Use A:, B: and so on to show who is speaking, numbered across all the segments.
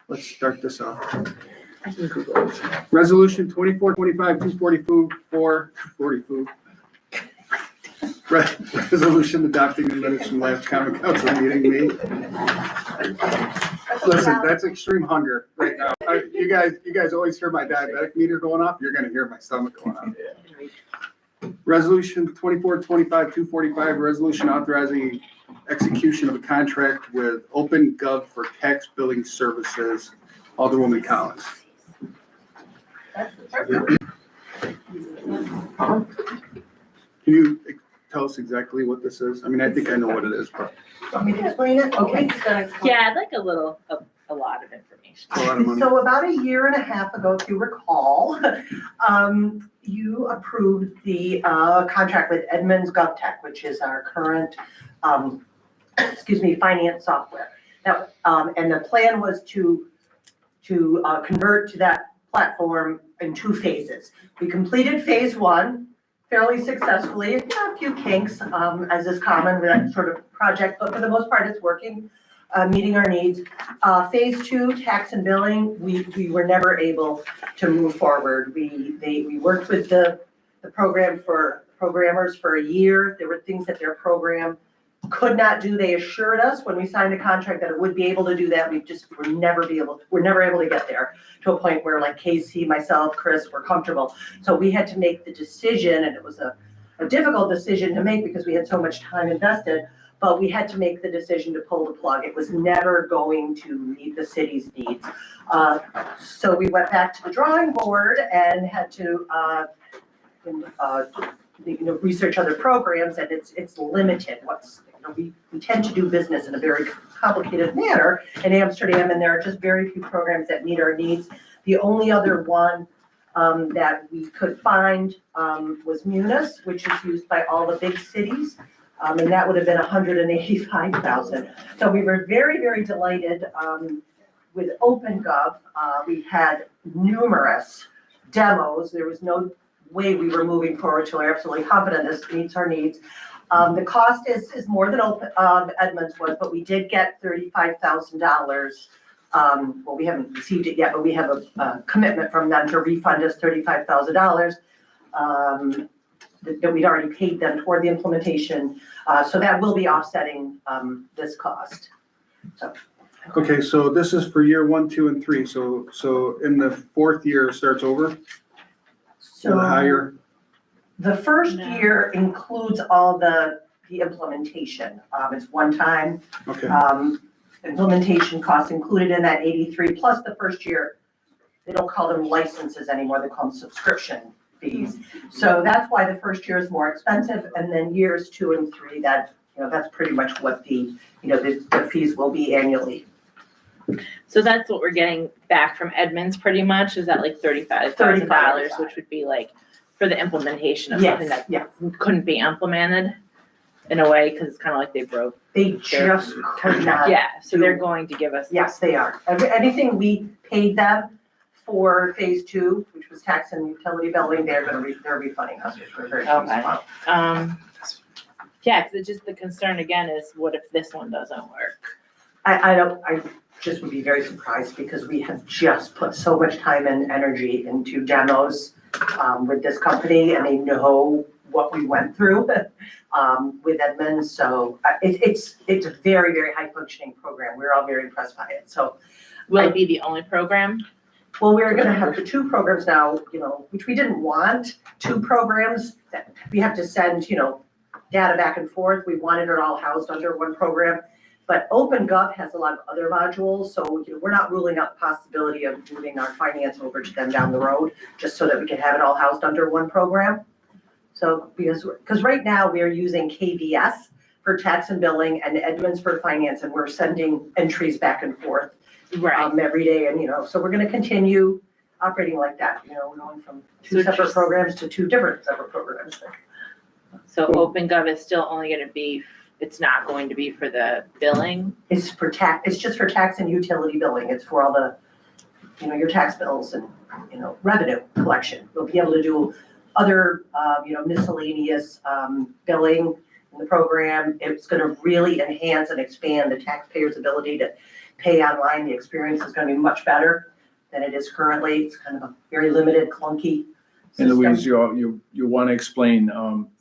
A: Let's start this off. Resolution 24-25-244. Resolution adopting the minutes from last common council meeting. Listen, that's extreme hunger right now. You guys always hear my diabetic meter going off. You're gonna hear my stomach going off. Resolution 24-25-245, resolution authorizing execution of a contract with OpenGov for tax billing services. Alderwoman Collins. Can you tell us exactly what this is? I mean, I think I know what it is, but.
B: Want me to explain it? Okay.
C: Yeah, I'd like a lot of information.
A: A lot of money.
B: So about a year and a half ago, if you recall, you approved the contract with Edmunds GovTech, which is our current, finance software. That, and the plan was to convert to that platform in 2 phases. We completed phase 1 fairly successfully. A few kinks, as is common with that sort of project, but for the most part, it's working, meeting our needs. Phase 2, tax and billing, we were never able to move forward. We worked with the programmers for a year. There were things that their program could not do. They assured us when we signed the contract that it would be able to do that. We're never able to get there to a point where, like, Casey, myself, Chris, were comfortable. So we had to make the decision, and it was a difficult decision to make because we had so much time invested, but we had to make the decision to pull the plug. It was never going to meet the city's needs. So we went back to the drawing board and had to research other programs, and it's limited. We tend to do business in a very complicated manner in Amsterdam, and there are just very few programs that meet our needs. The only other one that we could find was Munis, which is used by all the big cities, and that would have been $185,000. So we were very, very delighted with OpenGov. We had numerous demos. There was no way we were moving forward till we're absolutely confident this meets our needs. The cost is more than Edmunds was, but we did get $35,000. Well, we haven't received it yet, but we have a commitment from them to refund us $35,000 that we'd already paid them toward the implementation. So that will be offsetting this cost. So.
A: Okay, so this is for year 1, 2, and 3. So in the 4th year it starts over?
B: So
A: higher.
B: The first year includes all the implementation. It's one time.
A: Okay.
B: Implementation costs included in that 83 plus the first year. They don't call them licenses anymore. They call them subscription fees. So that's why the first year is more expensive, and then years 2 and 3, that's pretty much what the fees will be annually.
C: So that's what we're getting back from Edmunds pretty much, is that like $35,000, which would be like for the implementation of something that couldn't be implemented in a way, because it's kind of like they broke.
B: They just could not.
C: Yeah, so they're going to give us.
B: Yes, they are. Anything we paid them for phase 2, which was tax and utility billing, they're refunding us, which we're very pleased about.
C: Yeah, because it's just the concern again is what if this one doesn't work?
B: I just would be very surprised because we have just put so much time and energy into demos with this company, and they know what we went through with Edmunds. So it's a very, very high functioning program. We're all very impressed by it. So
C: will it be the only program?
B: Well, we're going to have the 2 programs now, which we didn't want. 2 programs that we have to send, data back and forth. We wanted it all housed under one program. But OpenGov has a lot of other modules, so we're not ruling out the possibility of moving our finance over to them down the road, just so that we can have it all housed under one program. So because right now we are using KVS for tax and billing and Edmunds for finance, and we're sending entries back and forth every day, and so we're going to continue operating like that. Going from 2 separate programs to 2 different separate programs.
C: So OpenGov is still only going to be. It's not going to be for the billing?
B: It's for tax. It's just for tax and utility billing. It's for all the, your tax bills and, revenue collection. We'll be able to do other, miscellaneous billing in the program. It's going to really enhance and expand the taxpayer's ability to pay online, the experience is gonna be much better than it is currently. It's kind of a very limited, clunky
D: And
B: system.
D: Louise, you want to explain,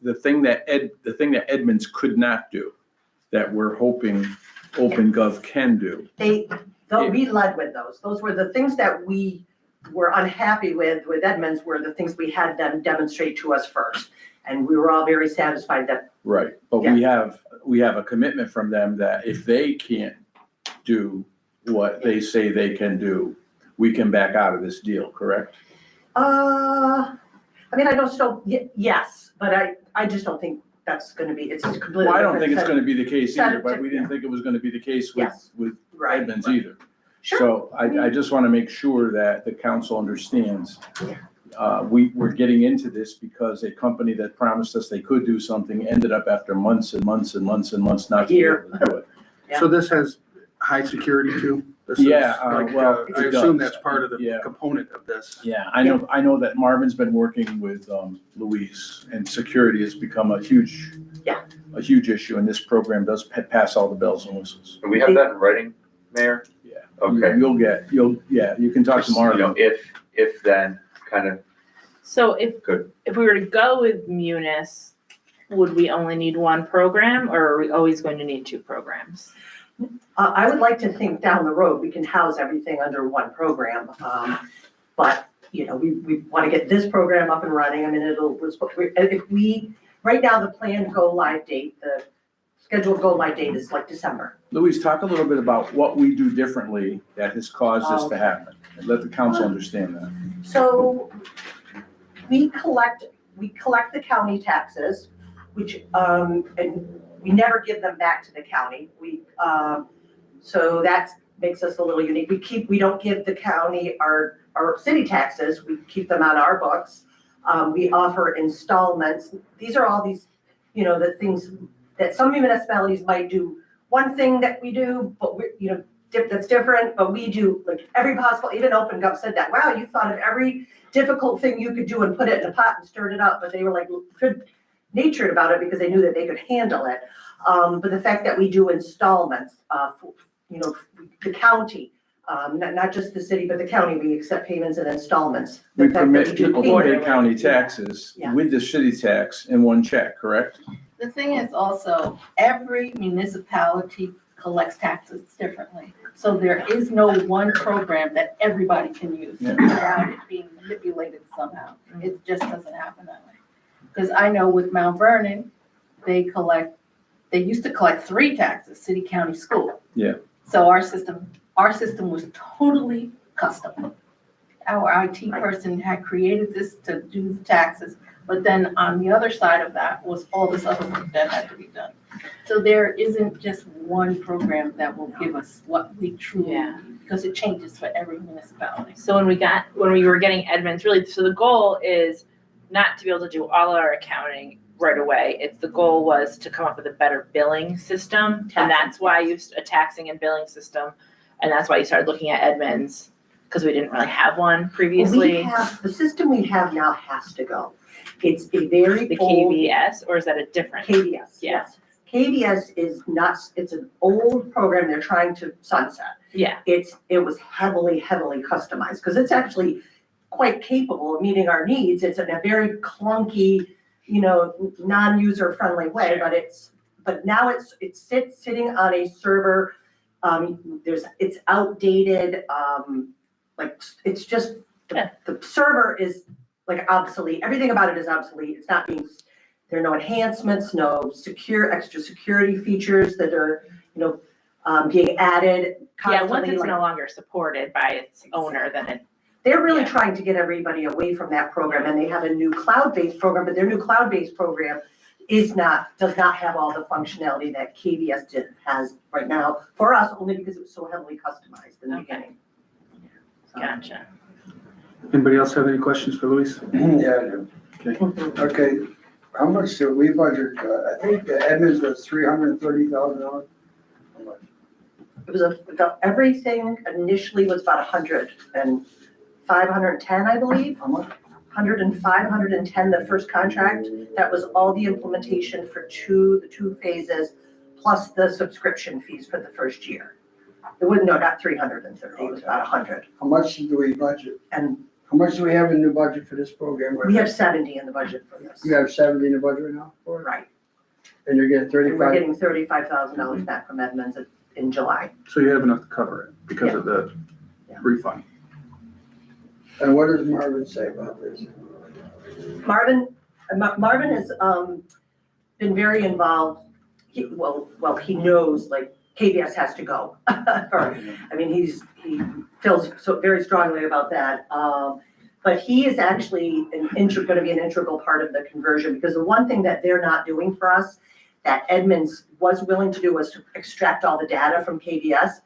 D: the thing that Edmonds could not do, that we're hoping OpenGov can do.
B: We led with those. Those were the things that we were unhappy with Edmonds, were the things we had them demonstrate to us first. And we were all very satisfied that,
D: Right, but we have a commitment from them that if they can't do what they say they can do, we can back out of this deal, correct?
B: I mean, I don't still, yes, but I just don't think that's gonna be, it's just completely.
D: Well, I don't
B: different
D: think it's
B: set-
D: gonna be the case either, but we
B: set-
D: didn't think it was gonna be the case
B: Yes.
D: with
B: Right.
D: Edmonds either.
B: Sure.
D: So I just want to make sure that the council understands. We're getting into this because a company that promised us they could do something ended up after months and months and months and months not to be able to do it.
B: Yeah.
A: So this has high security too? This is
D: Yeah,
A: like,
D: well,
A: I
D: it
A: assume
D: does.
A: that's part of the
D: Yeah.
A: component of this.
D: Yeah, I know that Marvin's been working with Louise, and security has become a huge issue, and this program does pass all the bells and whistles.
E: Do we have that in writing, Mayor?
D: Yeah.
E: Okay.
D: You can talk to
E: You know,
D: Marvin.
E: if then, kind of,
C: So if
E: Good.
C: if we were to go with Munis, would we only need one program, or are we always going to need two programs?
B: I would like to think down the road, we can house everything under one program. But, you know, we want to get this program up and running. I mean, right now, the planned go live date, the scheduled go live date is like December.
D: Louise, talk a little bit about what we do differently that has caused this to happen, and let the council understand that.
B: So we collect the county taxes, which, and we never give them back to the county. So that makes us a little unique. We don't give the county our city taxes. We keep them on our books. We offer installments. These are all these, you know, the things that some municipalities might do. One thing that we do, but we, you know, that's different, but we do like every possible, even OpenGov said that, wow, you thought of every difficult thing you could do and put it in a pot and stirred it up, but they were like good natured about it because they knew that they could handle it. But the fact that we do installments, you know, the county, not just the city, but the county, we accept payments and installments. The
D: We
B: fact that
D: permit
B: do
D: people to
B: payment-
D: pay county taxes
B: Yeah.
D: with the city tax in one check, correct?
F: The thing is also, every municipality collects taxes differently. So there is no one program that everybody can use
D: Yeah.
F: without it being manipulated somehow. It just doesn't happen that way. Because I know with Mount Vernon, they used to collect 3 taxes, city, county, school.
D: Yeah.
F: So our system was totally custom. Our IT person had created this to do the taxes, but then on the other side of that was all this other work that had to be done. So there isn't just one program that will give us what we truly need, because it changes for every municipality.
C: So when we were getting Edmonds, really, so the goal is not to be able to do all our accounting right away. The goal was to come up with a better billing system, and that's why a taxing and billing system, and that's why you started looking at Edmonds, because we didn't really have one previously.
B: The system we have now has to go. It's a very
C: The
B: old.
C: KVS, or is that a different?
B: KVS,
C: Yeah.
B: yes. KVS is not, it's an old program they're trying to sunset.
C: Yeah,
B: It was heavily now because it's actually quite capable of meeting our needs. It's in a very clunky, you know, non-user friendly way, but now it's sitting on a server. It's outdated, like, it's just, the server is like obsolete. Everything about it is obsolete. It's not being, there are no enhancements, no extra security features that are, you know, being added
C: yeah, once
B: constantly.
C: it's
B: like-
C: no longer supported by its owner, then it,
B: They're really
C: Yeah.
B: trying to get everybody away from that program, and they have a new cloud-based program, but their new cloud-based program does not have all the functionality that KVS has right now for us, only because it was so heavily customized in the
C: Okay.
B: beginning. So-
C: gotcha.
A: Anybody else have any questions for Luis?
G: Yeah, I do. Okay, how much did we budget? I think the Edmonds was $330,000. How much?
B: It was everything initially was about 510, I believe.
G: How much?
B: 105, 110, the first contract. That was all the implementation for the two phases, plus the subscription fees for the first year. It was, no, not 330, it was about 100.
G: How much do we budget?
B: And
G: How much do we have in the budget for this program?
B: we have 70 in the budget for this.
G: You have 70 in the budget right now for it?
B: Right.
G: And you're getting
B: And we're
G: 35?
B: getting $35,000 back from Edmonds in July.
A: So you have enough to cover it because of the
B: Yeah.
A: refund.
G: And what does Marvin say about this?
B: Marvin has been very involved. He knows like KVS has to go. I mean, he feels so very strongly about that. But he is actually gonna be an integral part of the conversion, because the one thing that they're not doing for us that Edmonds was willing to do was to extract all the data from KVS.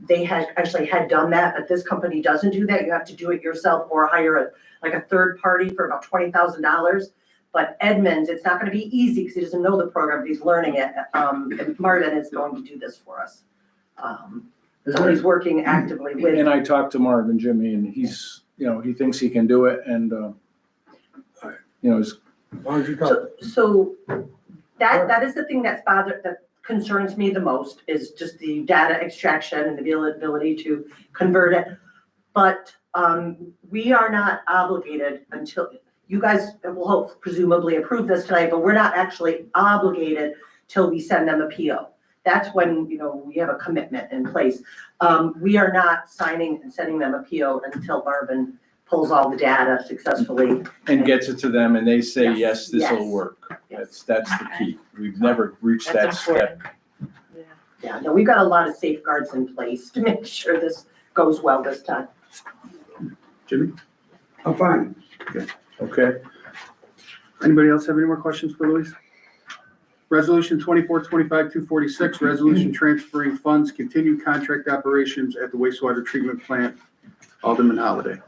B: They had done that, but this company doesn't do that. You have to do it yourself or hire a third party for about $20,000. But Edmonds, it's not gonna be easy because he doesn't know the program, but he's learning it. And Marvin is going to do this for us. So he's working actively with.
D: And I talked to Marvin, Jimmy, and he's, he thinks he can do it, and, he's
G: Why don't you talk?
B: So that is the thing that concerns me the most, is just the data extraction and the ability to convert it. But we are not obligated until, you guys will presumably approve this tonight, but we're not actually obligated till we send them a PO. That's when, we have a commitment in place. We are not signing and sending them a PO until Marvin pulls all the data successfully.
D: and gets it to them, and they say,
B: Yes,
D: yes, this will
B: yes.
D: work.
B: Yes.
D: That's the key. We've never reached that
C: That's
D: step.
C: important. Yeah.
B: Yeah, no, we've got a lot of safeguards in place to make sure this goes well this time.
A: Jimmy?
G: I'm fine.
D: Okay?
A: Anybody else have any more questions for Luis? Resolution 2425-246, resolution transferring funds, continued contract operations at the wastewater treatment plant, Alderman Holliday.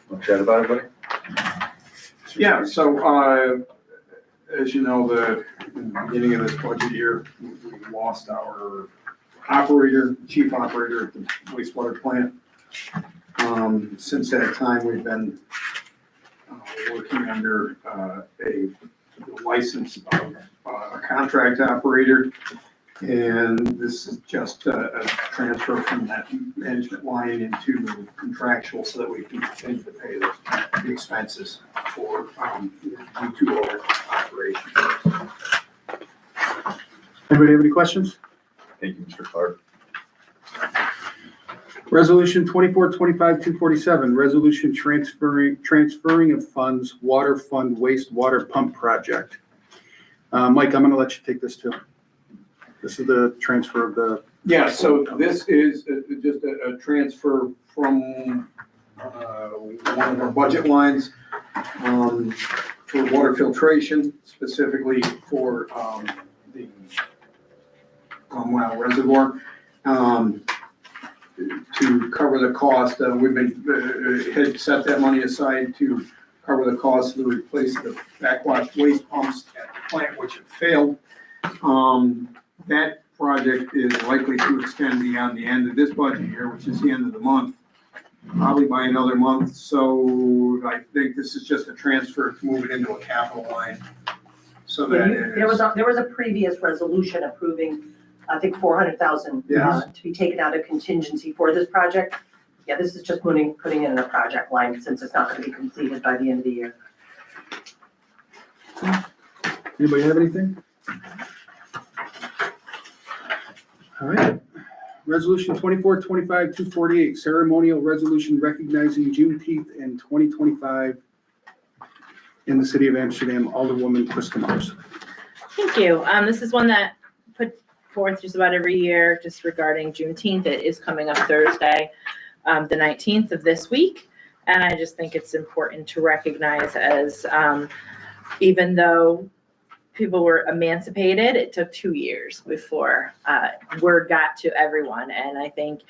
E: Want to chat about it, buddy?
H: Yeah, so, as you know, in the beginning of this budget year, we lost our chief operator at the wastewater plant. Since that time, we've been working under a license of a contract operator. And this is just a transfer from that management line into contractual so that we can continue to pay the expenses for the operation.
A: Anybody have any questions?
E: Thank you, Mr. Clark.
A: Resolution 2425-247, resolution transferring of funds, water fund wastewater pump project. Mike, I'm gonna let you take this too. This is the transfer of the.
H: Yeah, so this is just a transfer from one of our budget lines for water filtration, specifically for the Glomwell Reservoir. To cover the cost, we've been, had set that money aside to cover the cost to replace the backwash waste pumps at the plant, which have failed. That project is likely to extend beyond the end of this budget year, which is the end of the month, probably by another month. So I think this is just a transfer to move it into a capital line. So that
B: There was a previous resolution approving, I think, 400,000
H: Yes.
B: to be taken out of contingency for this project. Yeah, this is just putting it in a project line since it's not gonna be completed by the end of the year.
A: Anybody have anything? All right. Resolution 2425-248, ceremonial resolution recognizing Juneteenth in 2025 in the city of Amsterdam, Alderwoman Quistamars.
C: Thank you. This is one that put forth just about every year, just regarding Juneteenth. It is coming up Thursday, the 19th of this week. And I just think it's important to recognize as, even though people were emancipated, it took 2 years before word got to everyone. And I think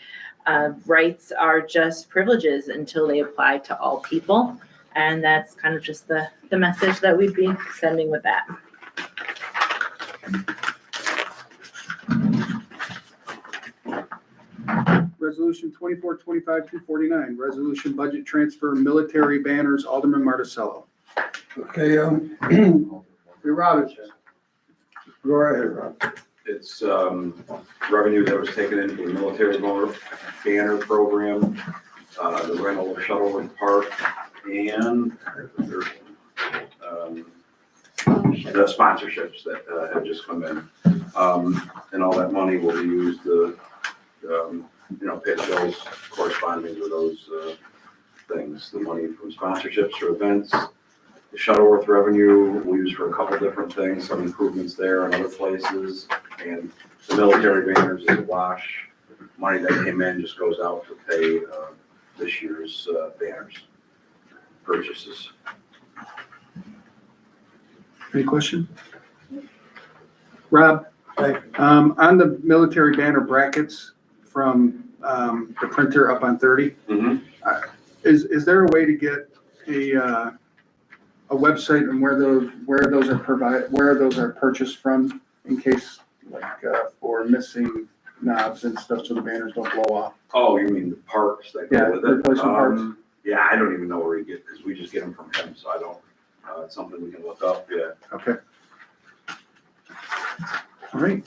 C: rights are just privileges until they apply to all people. And that's kind of just the message that we'd be sending with that.
A: Resolution 2425-249, resolution budget transfer military banners, Alderman Marticello.
G: Okay, Hey, Robinson. Go ahead, Rob.
E: It's revenue that was taken in from the military banner program, the rental of Shuttleworth Park, and the sponsorships that have just come in. And all that money will be used to, pay the bills corresponding to those things. The money from sponsorships for events, the Shuttleworth revenue we use for a couple different things, some improvements there and other places. And the military banners is a wash. Money that came in just goes out to pay this year's banners purchases.
A: Any question? Rob,
G: Thank
A: on the military banner brackets from the printer up on 30, is there a way to get a website and where those are purchased from in case for missing knobs and stuff so the banners don't blow off?
E: Oh, you mean the parts that
A: Yeah,
E: go with it?
A: replacement parts.
E: Yeah, I don't even know where you get, because we just get them from him, so I don't, it's something we can look up, yeah.
A: Okay. All right.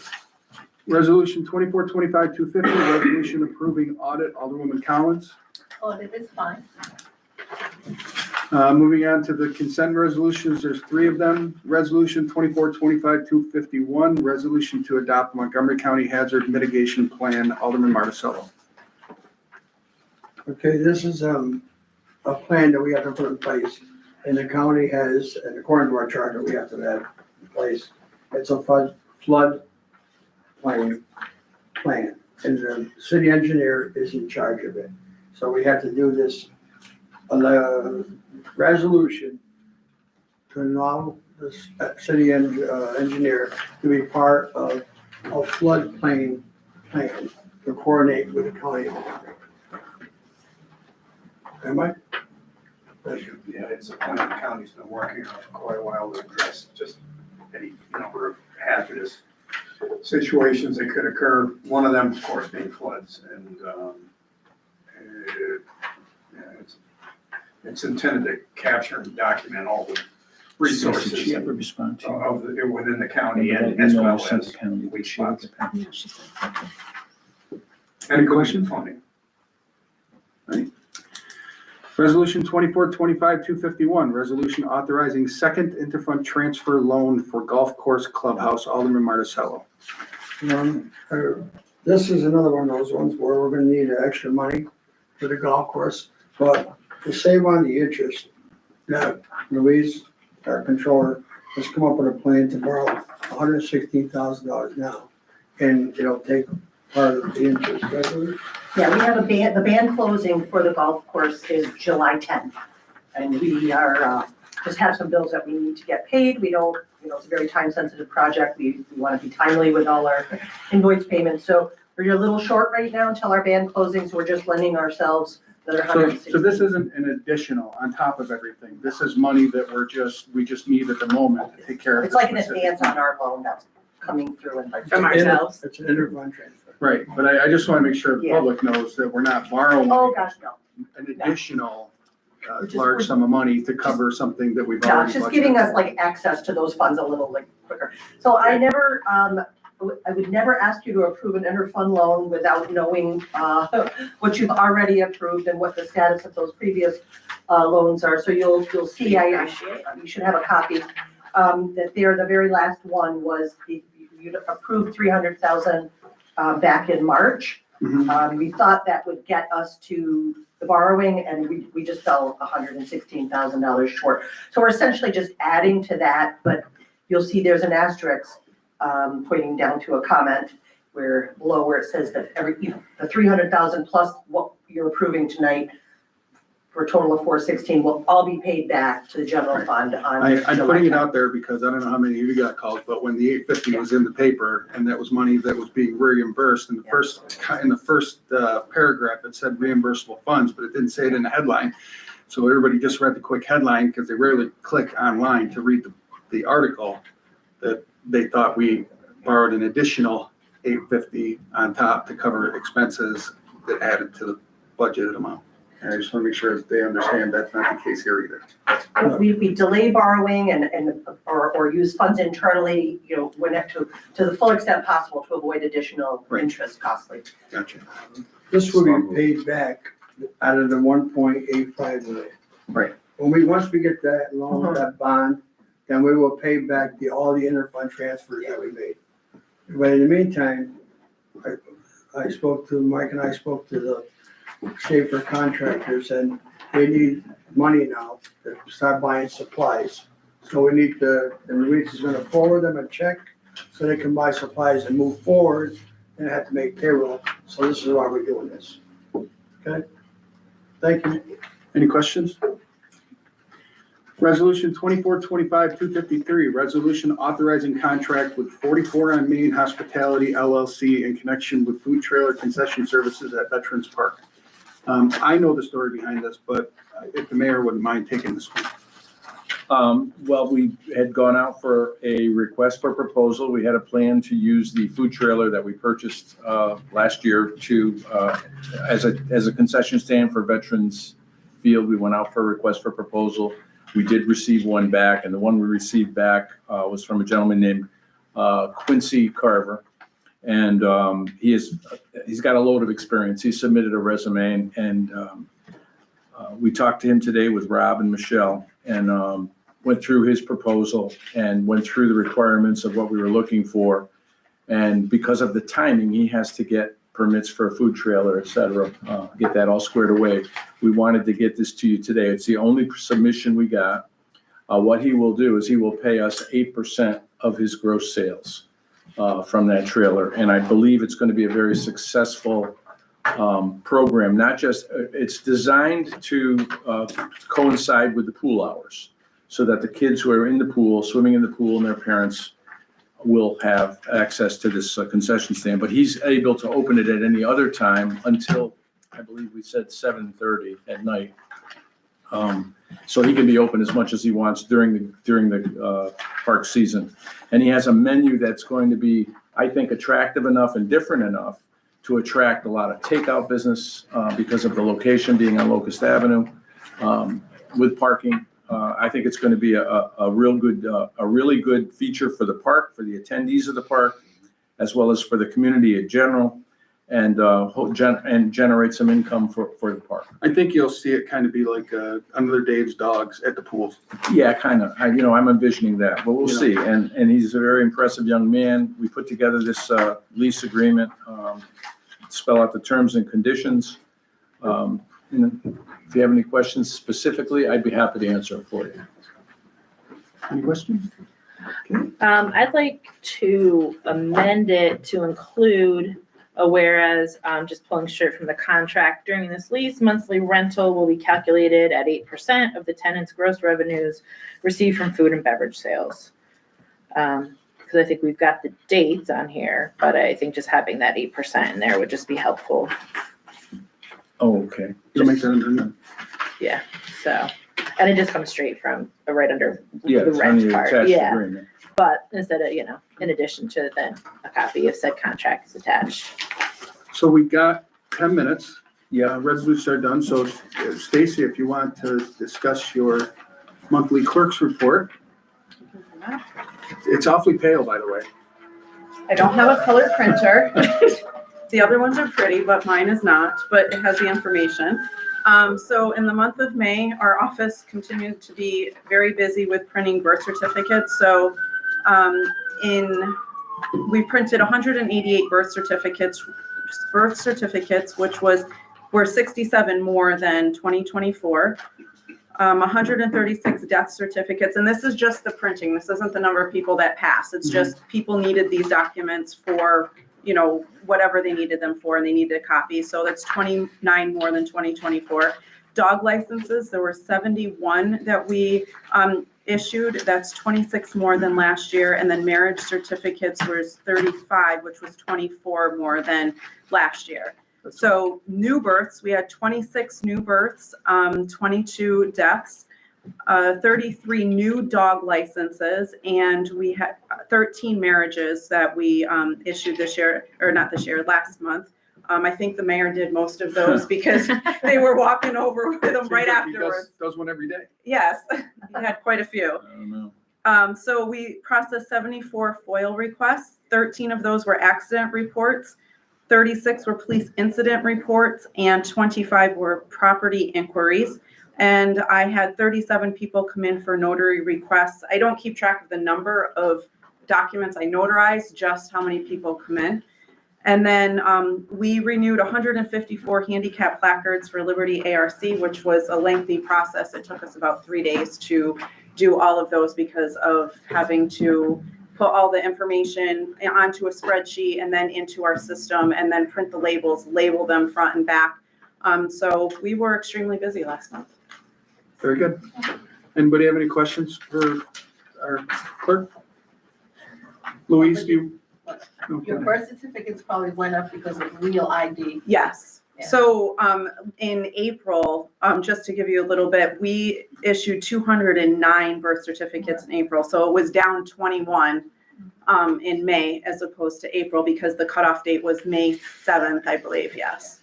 A: Resolution 2425-250, resolution approving audit, Alderwoman Collins.
F: Audit is fine.
A: Moving on to the consent resolutions, there's 3 of them. Resolution 2425-251, resolution to adopt Montgomery County Hazard Mitigation Plan, Alderman Marticello.
G: Okay, this is a plan that we have to put in place, and the county has, and according to our charter, we have to have in place. It's a flood plan, and the city engineer is in charge of it. So we have to do this resolution to allow the city engineer to be part of a floodplain plan to coordinate with the county. Am I? Thank you.
H: Yeah, it's a plan the county's been working on for quite a while to address just any number of hazardous situations that could occur. One of them, of course, being floods, and it's intended to capture and document all the resources
D: Did she ever respond to you?
H: within the county and
D: You
H: as
D: know,
H: well
D: sent
H: as
D: the county,
H: weak
D: she would
H: spots.
D: get back.
C: Yeah, she said, okay.
H: And
A: question?
H: funding.
A: Resolution 2425-251, resolution authorizing second interfund transfer loan for golf course clubhouse, Alderman Marticello.
G: This is another one of those ones where we're gonna need extra money for the golf course, but to save on the interest, that Louise, our controller, has come up with a plan to borrow $116,000 now, and it'll take part of the interest, right, Louise?
B: Yeah, we have the band closing for the golf course is July 10th. And we are, just have some bills that we need to get paid. We don't, it's a very time-sensitive project. We want to be timely with all our invoice payments. So we're a little short right now until our band closing, so we're just lending ourselves the
A: So this isn't an additional on top of everything. This is money that we just need at the moment to take care of.
B: It's like an
A: this specific
B: advance on our loan that's coming through and
C: From ourselves.
G: It's an interfund transfer.
A: Right, but I just want to make sure the
B: Yeah.
A: public knows that we're not borrowing
B: oh gosh, no.
A: an additional
B: We're just-
A: large sum of money to cover something that we've
B: No,
A: already
B: it's just
A: budgeted
B: giving us
A: for.
B: like access to those funds a little like quicker. So I never, I would never ask you to approve an interfund loan without knowing, what you've already approved and what the status of those previous, loans are. So you'll see, you should have a copy, that there, the very last one was you approved 300,000, back in March.
A: Mhm.
B: We thought that would get us to the borrowing and we just fell $116,000 short. So we're essentially just adding to that, but you'll see there's an asterisk pointing down to a comment where below where it says that the 300,000 plus what you're approving tonight for a total of 416 will all be paid back to the general fund on.
A: I'm
B: July
A: putting it
B: 10th.
A: out there because I don't know how many of you got called, but when the 850 was in the paper and that was money that was being reimbursed in the first paragraph, it said reimbursable funds, but it didn't say it in the headline. So everybody just read the quick headline because they rarely click online to read the article that they thought we borrowed an additional 850 on top to cover expenses that added to the budgeted amount. And I just want to make sure that they understand that's not the case here either.
B: We delay borrowing or use funds internally, when to the full extent possible to avoid additional
A: Right.
B: interest costly.
A: Gotcha.
G: This will be paid back out of the 1.85 million.
A: Right.
G: Once we get that loan, that bond, then we will pay back all the interfund transfers that we made. But in the meantime, I spoke to, Mike and I spoke to the Schaefer contractors, and they need money now to start buying supplies. So we need and Luis is gonna forward them a check so they can buy supplies and move forward and have to make payroll. So this is why we're doing this. Okay? Thank you.
A: Any questions? Resolution 2425-253, resolution authorizing contract with 44 on Main Hospitality LLC in connection with food trailer concession services at Veterans Park. I know the story behind this, but if the mayor wouldn't mind taking this one.
D: Well, we had gone out for a request for proposal. We had a plan to use the food trailer that we purchased last year as a concession stand for Veterans Field. We went out for a request for proposal. We did receive one back, and the one we received back was from a gentleman named Quincy Carver. And he's got a load of experience. He submitted a resume, and we talked to him today with Rob and Michelle, and went through his proposal and went through the requirements of what we were looking for. And because of the timing, he has to get permits for a food trailer, et cetera, get that all squared away. We wanted to get this to you today. It's the only submission we got. What he will do is he will pay us 8% of his gross sales from that trailer. And I believe it's going to be a very successful program. Not just, it's designed to coincide with the pool hours so that the kids who are in the pool, swimming in the pool, and their parents will have access to this concession stand. But he's able to open it at any other time until, I believe we said 7:30 at night. So he can be open as much as he wants during the park season. And he has a menu that's going to be, I think, attractive enough and different enough to attract a lot of takeout business because of the location being on Locust Avenue with parking. I think it's going to be a really good feature for the park, for the attendees of the park, as well as for the community in general, and generate some income for the park.
A: I think you'll see it kind of be like another Dave's Dogs at the pools.
D: Yeah, kind of. I'm envisioning that, but we'll see. And he's a very impressive young man. We put together this lease agreement, spell out the terms and conditions. And if you have any questions specifically, I'd be happy to answer for you.
A: Any questions?
C: I'd like to amend it to include a whereas, just pulling straight from the contract, during this lease, monthly rental will be calculated at 8% of the tenant's gross revenues received from food and beverage sales. Because I think we've got the dates on here, but I think just having that 8% in there would just be helpful.
D: Oh, okay.
A: So make that under.
C: Yeah, so, and it just comes straight from right under
D: Yeah,
C: the
D: it's on
C: rent
D: the
C: part,
D: attached
C: yeah.
D: agreement.
C: But instead of, in addition to then a copy of said contract is attached.
A: So we got 10 minutes.
D: Yeah.
A: Resolutions are done. So Stacy, if you want to discuss your monthly clerk's report. It's awfully pale, by the way.
I: I don't have a color printer. The other ones are pretty, but mine is not, but it has the information. So in the month of May, our office continued to be very busy with printing birth certificates. So we printed 188 birth certificates, which were 67 more than 2024. 136 death certificates, and this is just the printing. This isn't the number of people that pass. It's just people needed these documents for, whatever they needed them for, and they needed a copy. So that's 29 more than 2024. Dog licenses, there were 71 that we issued. That's 26 more than last year. And then marriage certificates was 35, which was 24 more than last year. So new births, we had 26 new births, 22 deaths, 33 new dog licenses, and we had 13 marriages that we issued this year, or not this year, last month. I think the mayor did most of those because they were walking over with them right
A: Seems like he
I: afterwards.
A: does one every day.
I: Yes, he had quite a few.
D: I don't know.
I: So we processed 74 FOIL requests. 13 of those were accident reports, 36 were police incident reports, and 25 were property inquiries. And I had 37 people come in for notary requests. I don't keep track of the number of documents I notarize, just how many people come in. And then we renewed 154 handicap placards for Liberty ARC, which was a lengthy process. It took us about 3 days to do all of those because of having to put all the information onto a spreadsheet and then into our system and then print the labels, label them front and back. So we were extremely busy last month.
A: Very good. Anybody have any questions for our clerk? Louise, do you? No, go
F: Your
A: ahead.
F: birth certificates probably went up because of real ID.
I: Yes.
F: Yeah.
I: So in April, just to give you a little bit, we issued 209 birth certificates in April. So it was down 21 in May as opposed to April because the cutoff date was May 7th, I believe, yes.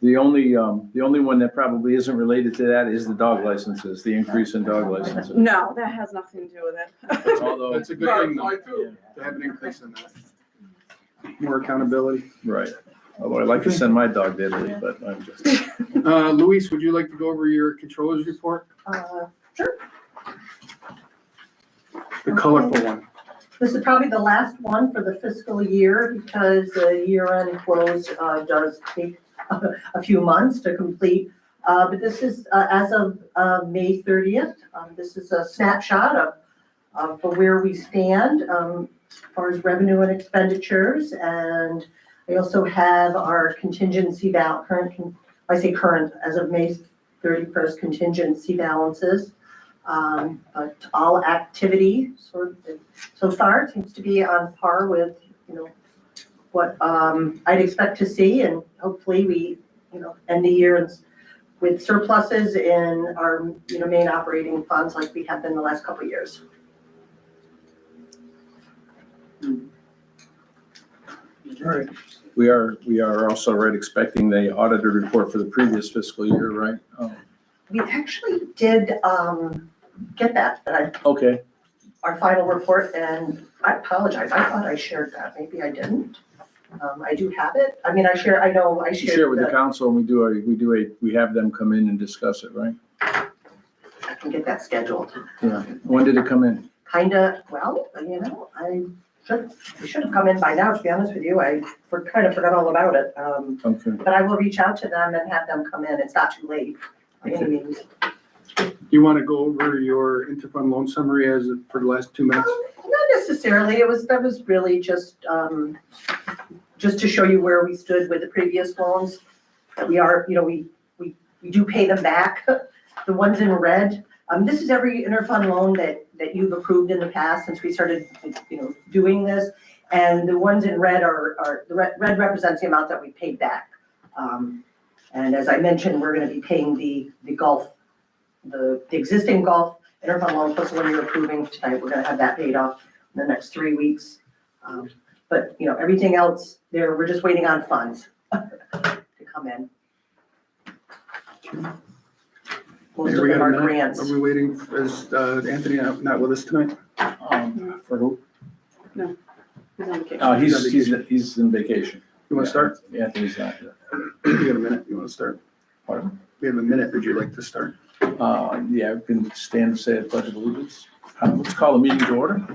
D: The only one that probably isn't related to that is the dog licenses, the increase in dog licenses.
I: No, that has nothing to do with it.
D: Although,
A: That's a good thing, though, to have an increase in that. More accountability.
D: right. Although I'd like to send my dog to Italy, but I'm just.
A: Luis, would you like to go over your controller's report?
B: Sure.
A: The colorful one.
B: This is probably the last one for the fiscal year because the year-end close does take a few months to complete. But this is as of May 30th. This is a snapshot of for where we stand as far as revenue and expenditures. And I also have our contingency current, as of May 31st, contingency balances. But all activity so far seems to be on par with, what I'd expect to see, and hopefully we, end the year with surpluses in our, main operating funds like we have been the last couple of years.
A: All right.
D: We are also expecting the auditor report for the previous fiscal year, right?
B: We actually did get that,
D: Okay,
B: our final report, and I apologize, I thought I shared that, maybe I didn't. I do have it, I know I
D: you
B: shared.
D: share it with the council and we have them come in and discuss it, right?
B: I can get that scheduled.
D: Yeah. When did it come in?
B: Well, it should have come in by now, to be honest with you. I kind of forgot all about it.
D: Okay.
B: But I will reach out to them and have them come in. It's not too late by any means.
A: You want to go over your interfund loan summary for the last 2 minutes?
B: Not necessarily. That was really just to show you where we stood with the previous loans. That we are, we do pay them back. The ones in red, this is every interfund loan that you've approved in the past since we started, doing this. And the ones in red the red represents the amount that we paid back. And as I mentioned, we're gonna be paying the existing golf interfund loan plus the one you're approving tonight. We're gonna have that paid off in the next 3 weeks. But, everything else there, we're just waiting on funds to come in. Most of
A: We
B: them
A: got a
B: are
A: minute.
B: grants.
A: Are we waiting, is Anthony not with us tonight?
D: For who?
I: He's on vacation.
D: He's in vacation.
A: You want to start?
D: Anthony's not here.
A: We have a minute. You want to start?
D: Pardon?
A: We have a minute. Would you like to start?
D: Yeah, we can stand and say a pledge of allegiance. Let's call the meeting to order.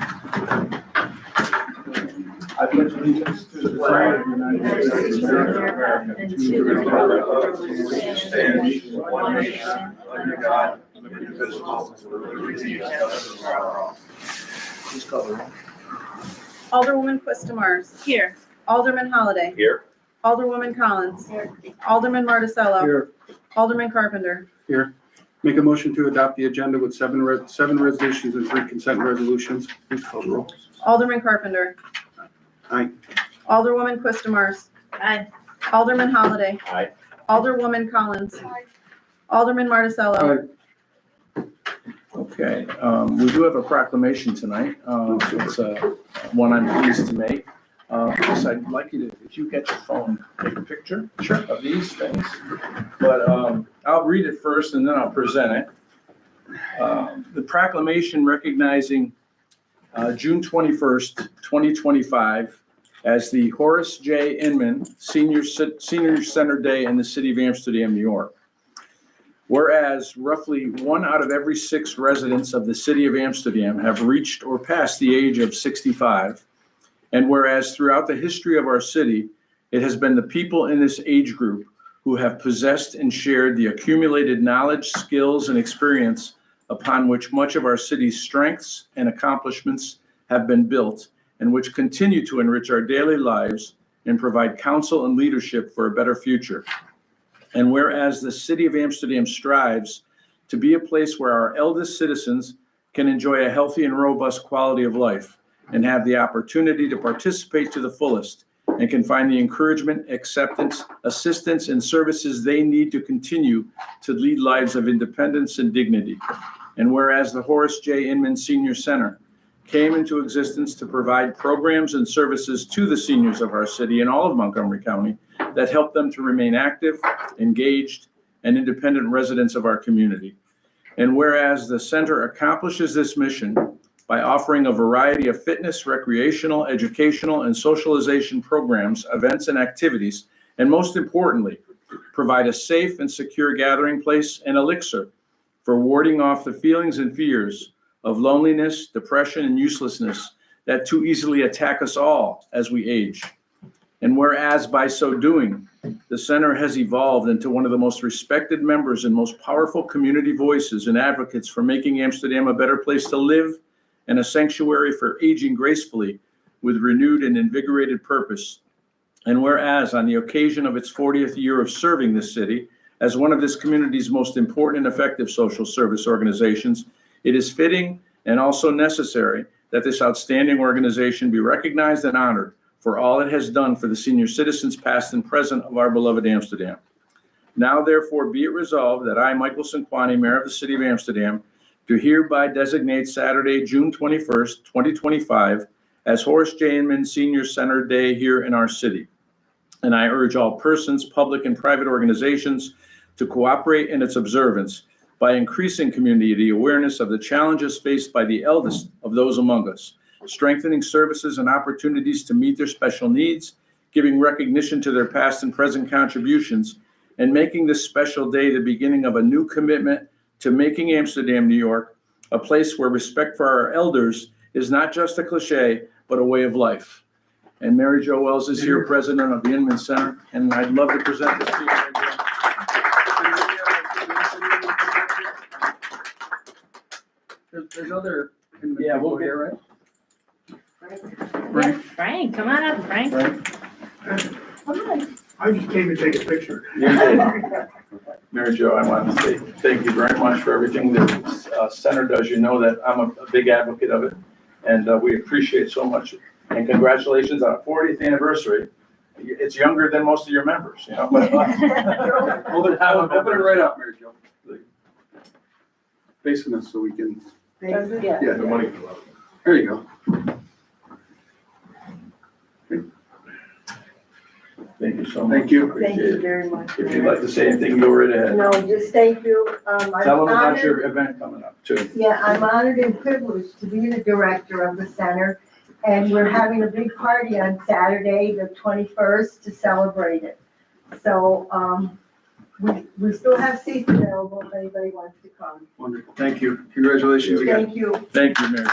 D: I pledge allegiance to the flag of the United States of America and to the republic for which it stands, one nation, under God, indivisible, with liberty and justice for all. Please call the roll.
I: Alderwoman Quistamars. Here. Alderman Holliday.
E: Here.
I: Alderwoman Collins. Here. Alderman Marticello.
A: Here.
I: Alderman Carpenter.
A: Here. Make a motion to adopt the agenda with seven resolutions and 3 consent resolutions. Please call the roll.
I: Alderman Carpenter.
A: Aye.
I: Alderwoman Quistamars.
C: Aye.
I: Alderman Holliday.
E: Aye.
I: Alderwoman Collins. Alderman Marticello.
D: Okay, we do have a proclamation tonight. It's one I'm pleased to make. Chris, I'd like you to, if you get your phone, take a picture of these things. But I'll read it first and then I'll present it. The proclamation recognizing June 21st, 2025 as the Horace J. Inman Senior Center Day in the city of Amsterdam, New York. Whereas roughly 1 out of every 6 residents of the city of Amsterdam have reached or passed the age of 65, and whereas throughout the history of our city, it has been the people in this age group who have possessed and shared the accumulated knowledge, skills, and experience upon which much of our city's strengths and accomplishments have been built, and which continue to enrich our daily lives and provide counsel and leadership for a better future. And whereas the city of Amsterdam strives to be a place where our eldest citizens can enjoy a healthy and robust quality of life and have the opportunity to participate to the fullest and can find the encouragement, acceptance, assistance, and services they need to continue to lead lives of independence and dignity. And whereas the Horace J. Inman Senior Center came into existence to provide programs and services to the seniors of our city and all of Montgomery County that help them to remain active, engaged, and independent residents of our community. And whereas the center accomplishes this mission by offering a variety of fitness, recreational, educational, and socialization programs, events, and activities, and most importantly, provide a safe and secure gathering place and elixir for warding off the feelings and fears of loneliness, depression, and uselessness that too easily attack us all as we age. And whereas by so doing, the center has evolved into one of the most respected members and most powerful community voices and advocates for making Amsterdam a better place to live and a sanctuary for aging gracefully with renewed and invigorated purpose. And whereas on the occasion of its 40th year of serving this city as one of this community's most important and effective social service organizations, it is fitting and also necessary that this outstanding organization be recognized and honored for all it has done for the senior citizens past and present of our beloved Amsterdam. Now therefore be it resolved that I, Michael Cinquani, Mayor of the City of Amsterdam, do hereby designate Saturday, June 21st, 2025 as Horace J. Inman Senior Center Day here in our city. And I urge all persons, public and private organizations to cooperate in its observance by increasing community awareness of the challenges faced by the eldest of those among us, strengthening services and opportunities to meet their special needs, giving recognition to their past and present contributions, and making this special day the beginning of a new commitment to making Amsterdam, New York, a place where respect for our elders is not just a cliche, but a way of life. And Mary Jo Wells is here, president of the Inman Center, and I'd love to present this to you.
A: There's other.
D: Yeah, we'll get right.
C: Yeah, Frank, come on up, Frank.
H: I just came to take a picture.
D: Mary Jo, I want to say thank you very much for everything that Center does. You know that I'm a big advocate of it, and we appreciate so much. And congratulations on a 40th anniversary. It's younger than most of your members, you know.
H: Open it right up, Mary Jo. Facing us so we can,
C: Yeah.
H: yeah, the money. There you go.
D: Thank you so much.
H: Thank you.
J: Thank you very much.
D: If you'd like to say anything, go right ahead.
J: No, just thank you. I'm
D: Tell them about
J: honored-
D: your event coming up too.
J: Yeah, I'm honored and privileged to be the director of the center. And we're having a big party on Saturday, the 21st, to celebrate it. So, we still have seats available if anybody wants to come.
H: Wonderful. Thank you. Congratulations again.
J: Thank you.
D: Thank you, Mary.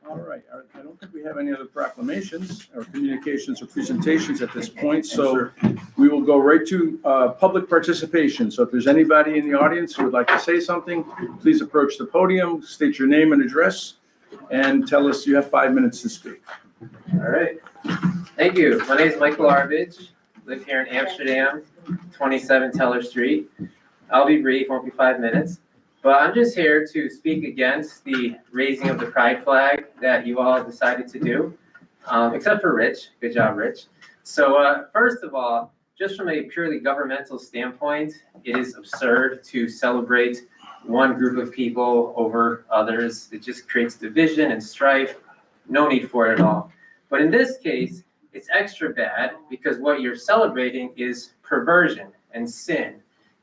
D: All right, I don't think we have any other proclamations or communications or presentations at this point, so we will go right to public participation. So if there's anybody in the audience who would like to say something, please approach the podium, state your name and address, and tell us you have 5 minutes to speak.
K: All right. Thank you. My name is Michael Arvidge. Live here in Amsterdam, 27 Teller Street. I'll be brief, won't be 5 minutes. But I'm just here to speak against the raising of the pride flag that you all decided to do, except for Rich. Good job, Rich. So first of all, just from a purely governmental standpoint, it is absurd to celebrate one group of people over others. It just creates division and strife no need for it at all. But in this case, it's extra bad because what you're celebrating is perversion and sin.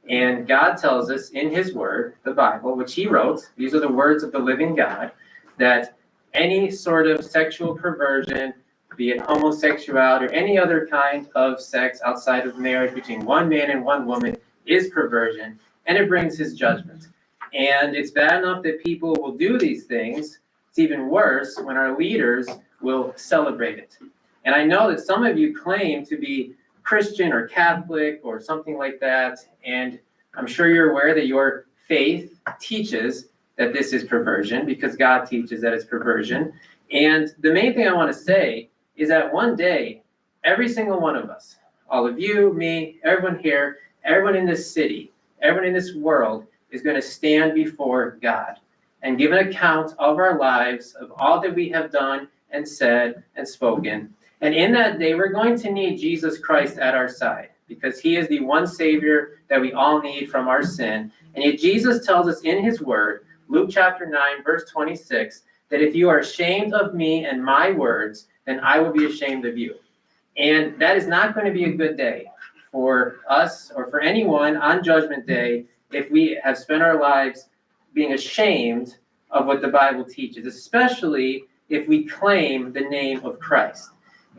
K: And God tells us in his word, the Bible, which he wrote, these are the words of the living God, that any sort of sexual perversion, be it homosexuality or any other kind of sex outside of marriage between one man and one woman, is perversion, and it brings his judgment. And it's bad enough that people will do these things. It's even worse when our leaders will celebrate it. And I know that some of you claim to be Christian or Catholic or something like that, and I'm sure you're aware that your faith teaches that this is perversion because God teaches that it's perversion. And the main thing I want to say is that one day, every single one of us, all of you, me, everyone here, everyone in this city, everyone in this world is going to stand before God and give an account of our lives, of all that we have done and said and spoken. And in that day, we're going to need Jesus Christ at our side because he is the one Savior that we all need from our sin. And yet Jesus tells us in his word, Luke chapter 9, verse 26, that if you are ashamed of me and my words, then I will be ashamed of you. And that is not going to be a good day for us or for anyone on Judgment Day if we have spent our lives being ashamed of what the Bible teaches, especially if we claim the name of Christ.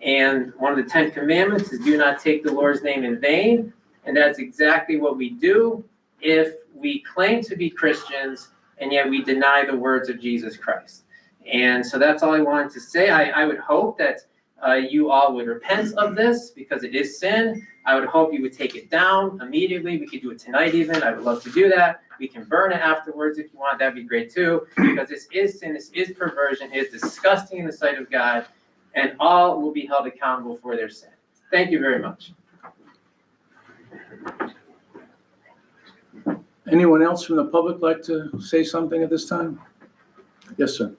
K: And one of the 10 commandments is do not take the Lord's name in vain. And that's exactly what we do if we claim to be Christians and yet we deny the words of Jesus Christ. And so that's all I wanted to say. I would hope that you all would repent of this because it is sin. I would hope you would take it down immediately. We could do it tonight even. I would love to do that. We can burn it afterwards if you want. That'd be great too, because this is sin. This is perversion. It is disgusting in the sight of God, and all will be held accountable for their sin. Thank you very much.
D: Anyone else from the public like to say something at this time? Yes, sir.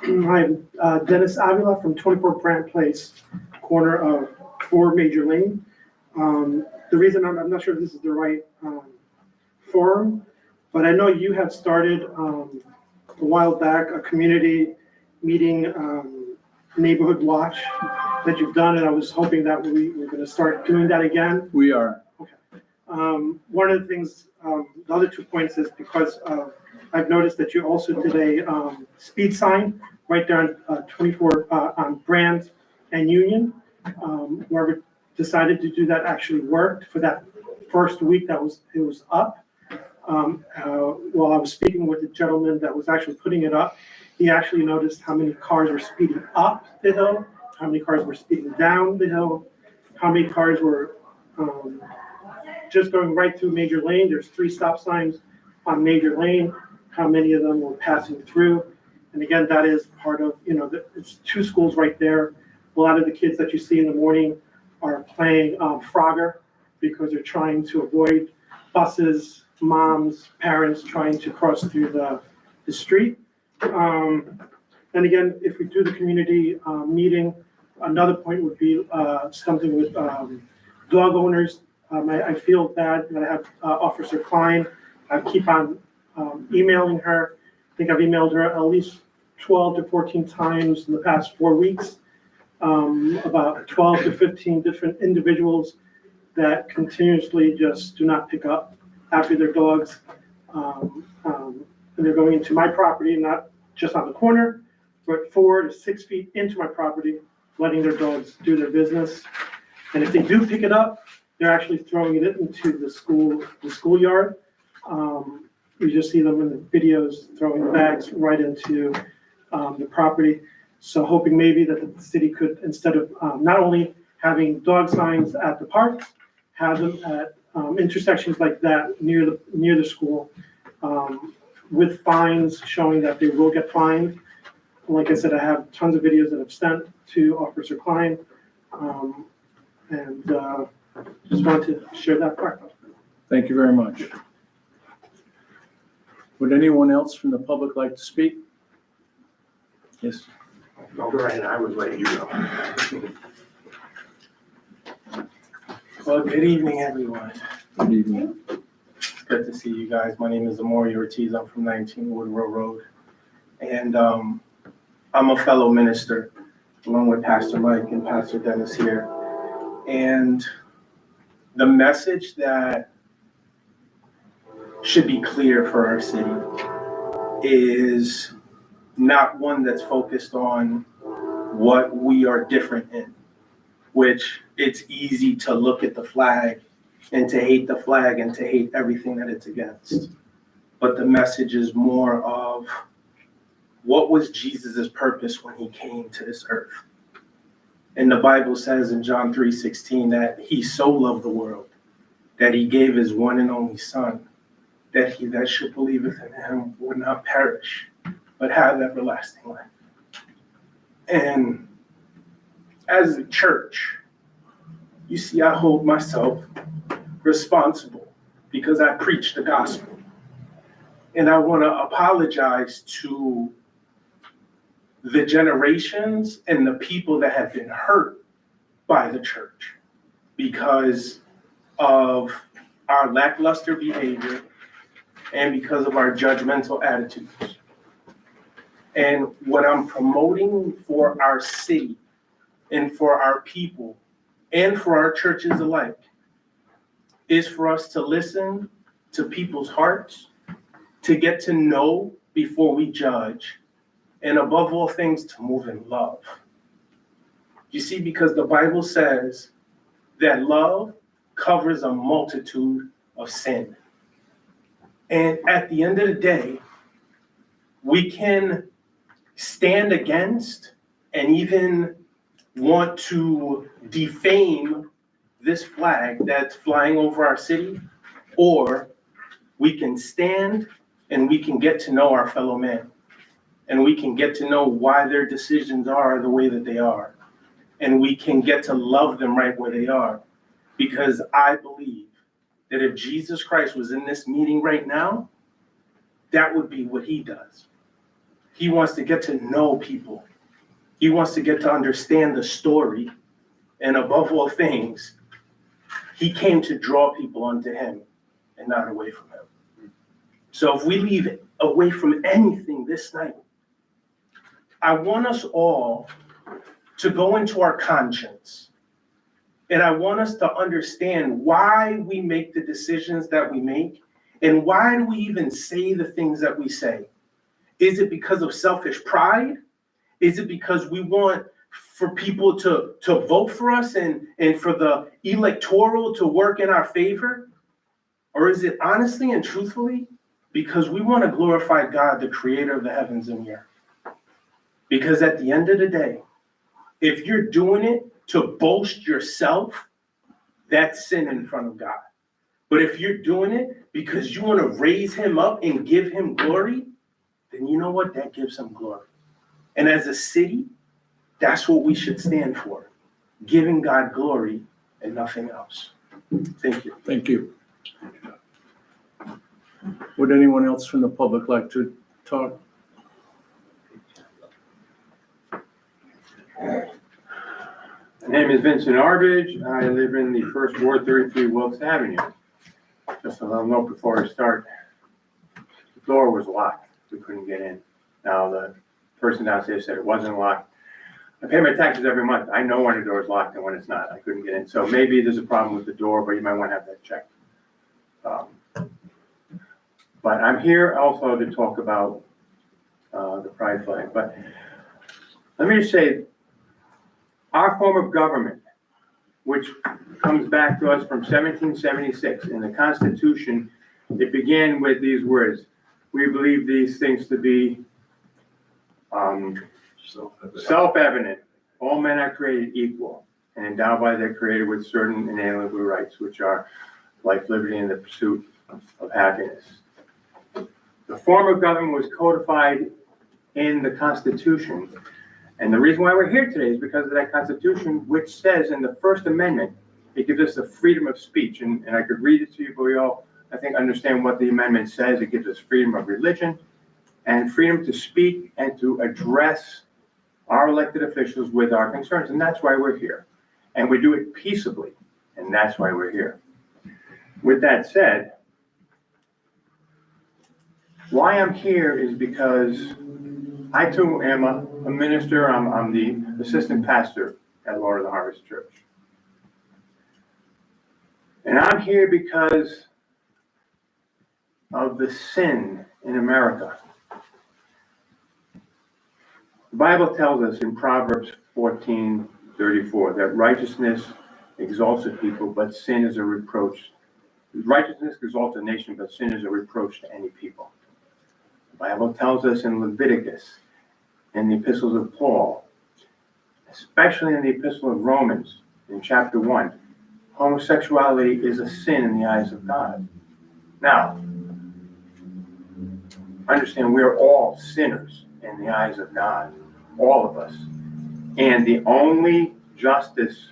L: I'm Dennis Avila from 24 Brant Place, corner of 4 Major Lane. The reason I'm not sure if this is the right forum, but I know you have started a while back a community meeting neighborhood watch that you've done, and I was hoping that we're going to start doing that again.
D: We are.
L: One of the things, the other 2 points is because I've noticed that you also did a speed sign right there on 24 on Brand and Union. Whoever decided to do that actually worked for that first week that it was up. While I was speaking with the gentleman that was actually putting it up, he actually noticed how many cars were speeding up the hill, how many cars were speeding down the hill, how many cars were just going right through Major Lane. There's 3 stop signs on Major Lane. How many of them were passing through? And again, that is part of, it's 2 schools right there. A lot of the kids that you see in the morning are playing Frogger because they're trying to avoid buses, moms, parents trying to cross through the street. And again, if we do the community meeting, another point would be something with dog owners. I feel bad that I have Officer Klein. I keep on emailing her. I think I've emailed her at least 12 to 14 times in the past 4 weeks, about 12 to 15 different individuals that continuously just do not pick up after their dogs. And they're going into my property, not just on the corner, but 4 to 6 feet into my property, letting their dogs do their business. And if they do pick it up, they're actually throwing it into the schoolyard. You just see them in the videos throwing the bags right into the property. So hoping maybe that the city could, instead of not only having dog signs at the park, have them at intersections like that near the school, with fines showing that they will get fined. Like I said, I have tons of videos that I've sent to Officer Klein, and just wanted to share that part.
D: Thank you very much. Would anyone else from the public like to speak? Yes.
M: All right, I was letting you go.
N: Well, good evening, everyone.
D: Good evening.
N: good to see you guys. My name is Amori Ortiz. I'm from 19 Woodrow Road. And I'm a fellow minister, along with Pastor Mike and Pastor Dennis here. And the message that should be clear for our city is not one that's focused on what we are different in, which it's easy to look at the flag and to hate the flag and to hate everything that it's against. But the message is more of what was Jesus's purpose when he came to this earth. And the Bible says in John 3:16 that he so loved the world that he gave his one and only son, that he that should believeth in him would not perish, but have everlasting life. And as a church, you see, I hold myself responsible because I preach the gospel. And I want to apologize to the generations and the people that have been hurt by the church because of our lackluster behavior and because of our judgmental attitudes. And what I'm promoting for our city and for our people and for our churches alike is for us to listen to people's hearts, to get to know before we judge, and above all things, to move in love. You see, because the Bible says that love covers a multitude of sin. And at the end of the day, we can stand against and even want to defame this flag that's flying over our city, or we can stand and we can get to know our fellow man, and we can get to know why their decisions are the way that they are, and we can get to love them right where they are. Because I believe that if Jesus Christ was in this meeting right now, that would be what he does. He wants to get to know people. He wants to get to understand the story. And above all things, he came to draw people unto him and not away from him. So if we leave away from anything this night, I want us all to go into our conscience. And I want us to understand why we make the decisions that we make, and why do we even say the things that we say. Is it because of selfish pride? Is it because we want for people to vote for us and for the electoral to work in our favor? Or is it honestly and truthfully because we want to glorify God, the creator of the heavens and the earth? Because at the end of the day, if you're doing it to boast yourself, that's sin in front of God. But if you're doing it because you want to raise him up and give him glory, then you know what? That gives him glory. And as a city, that's what we should stand for, giving God glory and nothing else. Thank you.
D: Thank you. Would anyone else from the public like to talk?
O: My name is Vincent Arbage. I live in the First Ward, 33 Wilkes Avenue. Just a little note before I start. The door was locked. We couldn't get in. Now, the person downstairs said it wasn't locked. I pay my taxes every month. I know when the door is locked and when it's not. I couldn't get in. So maybe there's a problem with the door, but you might want to have that checked. But I'm here also to talk about the pride flag. But let me just say, our form of government, which comes back to us from 1776 in the Constitution, it began with these words: we believe these things to be self-evident. All men are created equal and endowed by their creator with certain inalienable rights, which are life, liberty, and the pursuit of happiness. The form of government was codified in the Constitution. And the reason why we're here today is because of that Constitution, which says in the First Amendment, it gives us the freedom of speech. And I could read it to you, but we all, I think, understand what the amendment says. It gives us freedom of religion and freedom to speak and to address our elected officials with our concerns. And that's why we're here. And we do it peaceably. And that's why we're here. With that said, Why I'm here is because I too am a minister. I'm the assistant pastor at Lord of the Harvest Church. And I'm here because of the sin in America. The Bible tells us in Proverbs 14:34 that righteousness exalts a people, but sin is a reproach. Righteousness exalts a nation, but sin is a reproach to any people. The Bible tells us in Leviticus, in the epistles of Paul, especially in the epistle of Romans, in chapter 1, homosexuality is a sin in the eyes of God. Now, understand we are all sinners in the eyes of God, all of us. And the only justice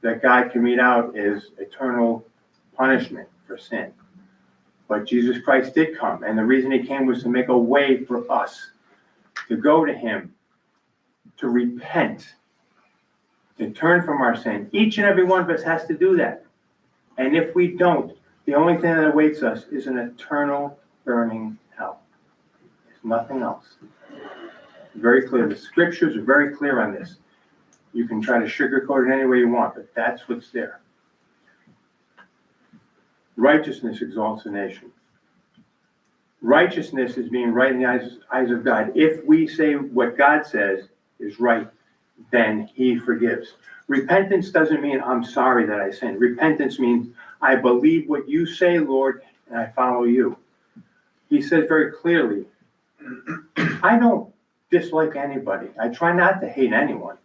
O: that God can mete out is eternal punishment for sin. But Jesus Christ did come, and the reason he came was to make a way for us to go to him, to repent, to turn from our sin. Each and every one of us has to do that. And if we don't, the only thing that awaits us is an eternal burning hell. There's nothing else. Very clear. The scriptures are very clear on this. You can try to sugarcoat it any way you want, but that's what's there. Righteousness exalts a nation. Righteousness is being right in the eyes of God. If we say what God says is right, then he forgives. Repentance doesn't mean I'm sorry that I sinned. Repentance means I believe what you say, Lord, and I follow you. He says very clearly, I don't dislike anybody. I try not to hate anyone.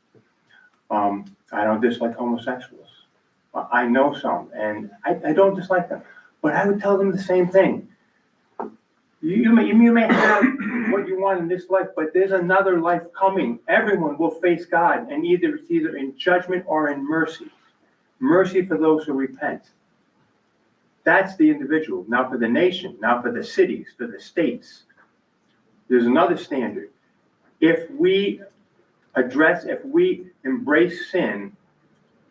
O: I don't dislike homosexuals. I know some, and I don't dislike them. But I would tell them the same thing. You may have what you want in this life, but there's another life coming. Everyone will face God, and it's either in judgment or in mercy. Mercy for those who repent. That's the individual. Now for the nation, now for the cities, for the states. There's another standard. If we embrace sin,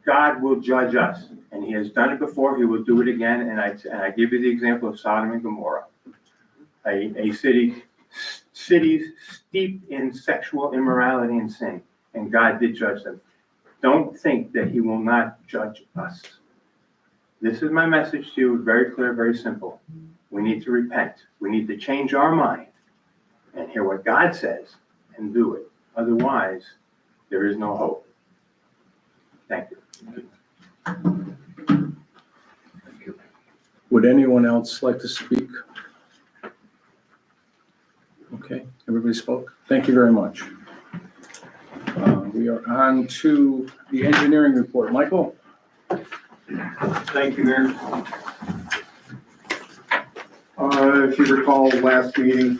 O: God will judge us. And he has done it before, he will do it again. And I give you the example of Sodom and Gomorrah. A cities steeped in sexual immorality and sin, and God did judge them. Don't think that he will not judge us. This is my message to you, very clear, very simple. We need to repent. We need to change our mind and hear what God says and do it. Otherwise, there is no hope. Thank you.
D: Would anyone else like to speak? Okay, everybody spoke. Thank you very much. We are on to the engineering report. Michael?
H: Thank you, Mayor. If you recall, last meeting,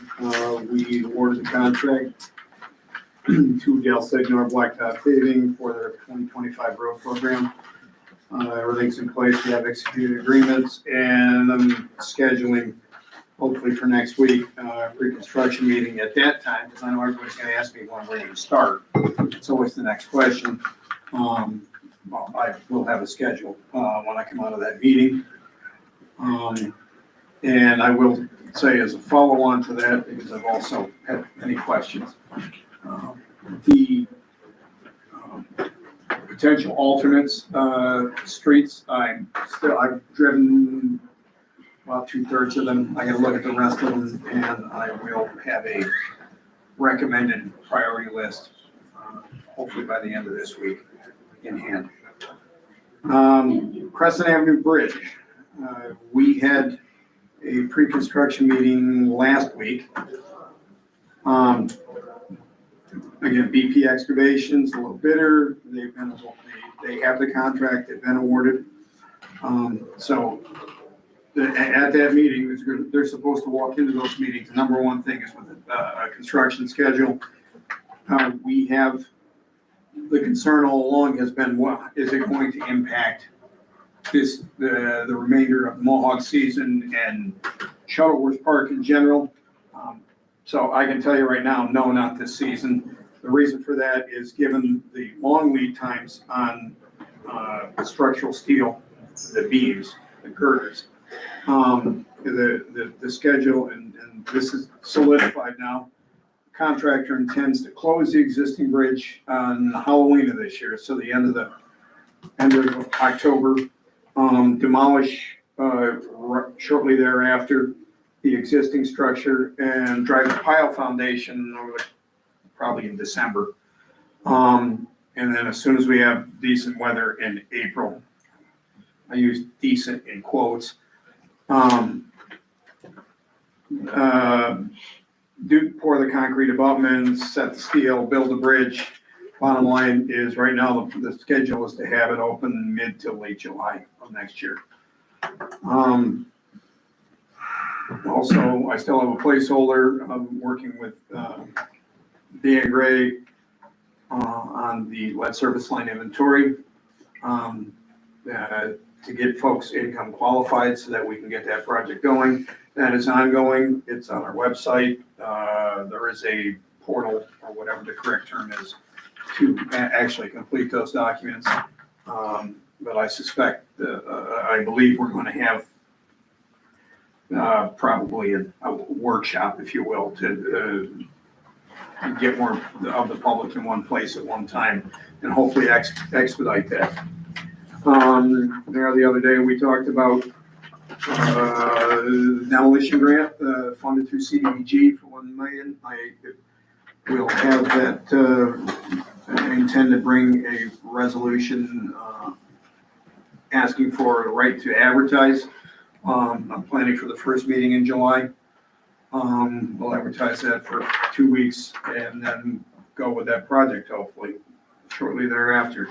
H: we awarded the contract to Dale Signor Blacktop Paving for their 2025 road program. Everything's in place. We have executed agreements, and I'm scheduling, hopefully for next week, pre-construction meeting at that time, because I know everybody's going to ask me when we're going to start. It's always the next question. Well, I will have a schedule when I come out of that meeting. And I will say as a follow-on to that, because I've also had many questions, the potential alternates, streets, I've driven about 2/3 of them. I gotta look at the rest of them, and I will have a recommended priority list, hopefully by the end of this week in hand. Crescent Avenue Bridge. We had a pre-construction meeting last week. Again, BP Excavations, a little bidder. They have the contract. They've been awarded. So at that meeting, they're supposed to walk into those meetings. The number one thing is with a construction schedule. We have, the concern all along has been, what is it going to impact the remainder of the Mohawk season and Shuttleworth Park in general? So I can tell you right now, no, not this season. The reason for that is given the long lead times on structural steel, the beams, the girders. the schedule, and this is solidified now. Contractor intends to close the existing bridge on Halloween of this year, so the end of October. Demolish, shortly thereafter, the existing structure and drive the pile foundation over probably in December. And then as soon as we have decent weather in April, I use decent in quotes, do pour the concrete abutments, set the steel, build the bridge. Bottom line is, right now, the schedule is to have it open mid to late July of next year. Also, I still have a placeholder. I'm working with Dan Gray on the lead service line inventory to get folks income qualified so that we can get that project going. That is ongoing. It's on our website. There is a portal, or whatever the correct term is, to actually complete those documents. But I suspect, I believe we're going to have probably a workshop, if you will, to get more of the public in one place at one time and hopefully expedite that. The other day, we talked about demolition grant funded through CDBG for $1 million. I will have that, I intend to bring a resolution asking for a right to advertise. I'm planning for the first meeting in July. We'll advertise that for 2 weeks and then go with that project hopefully shortly thereafter.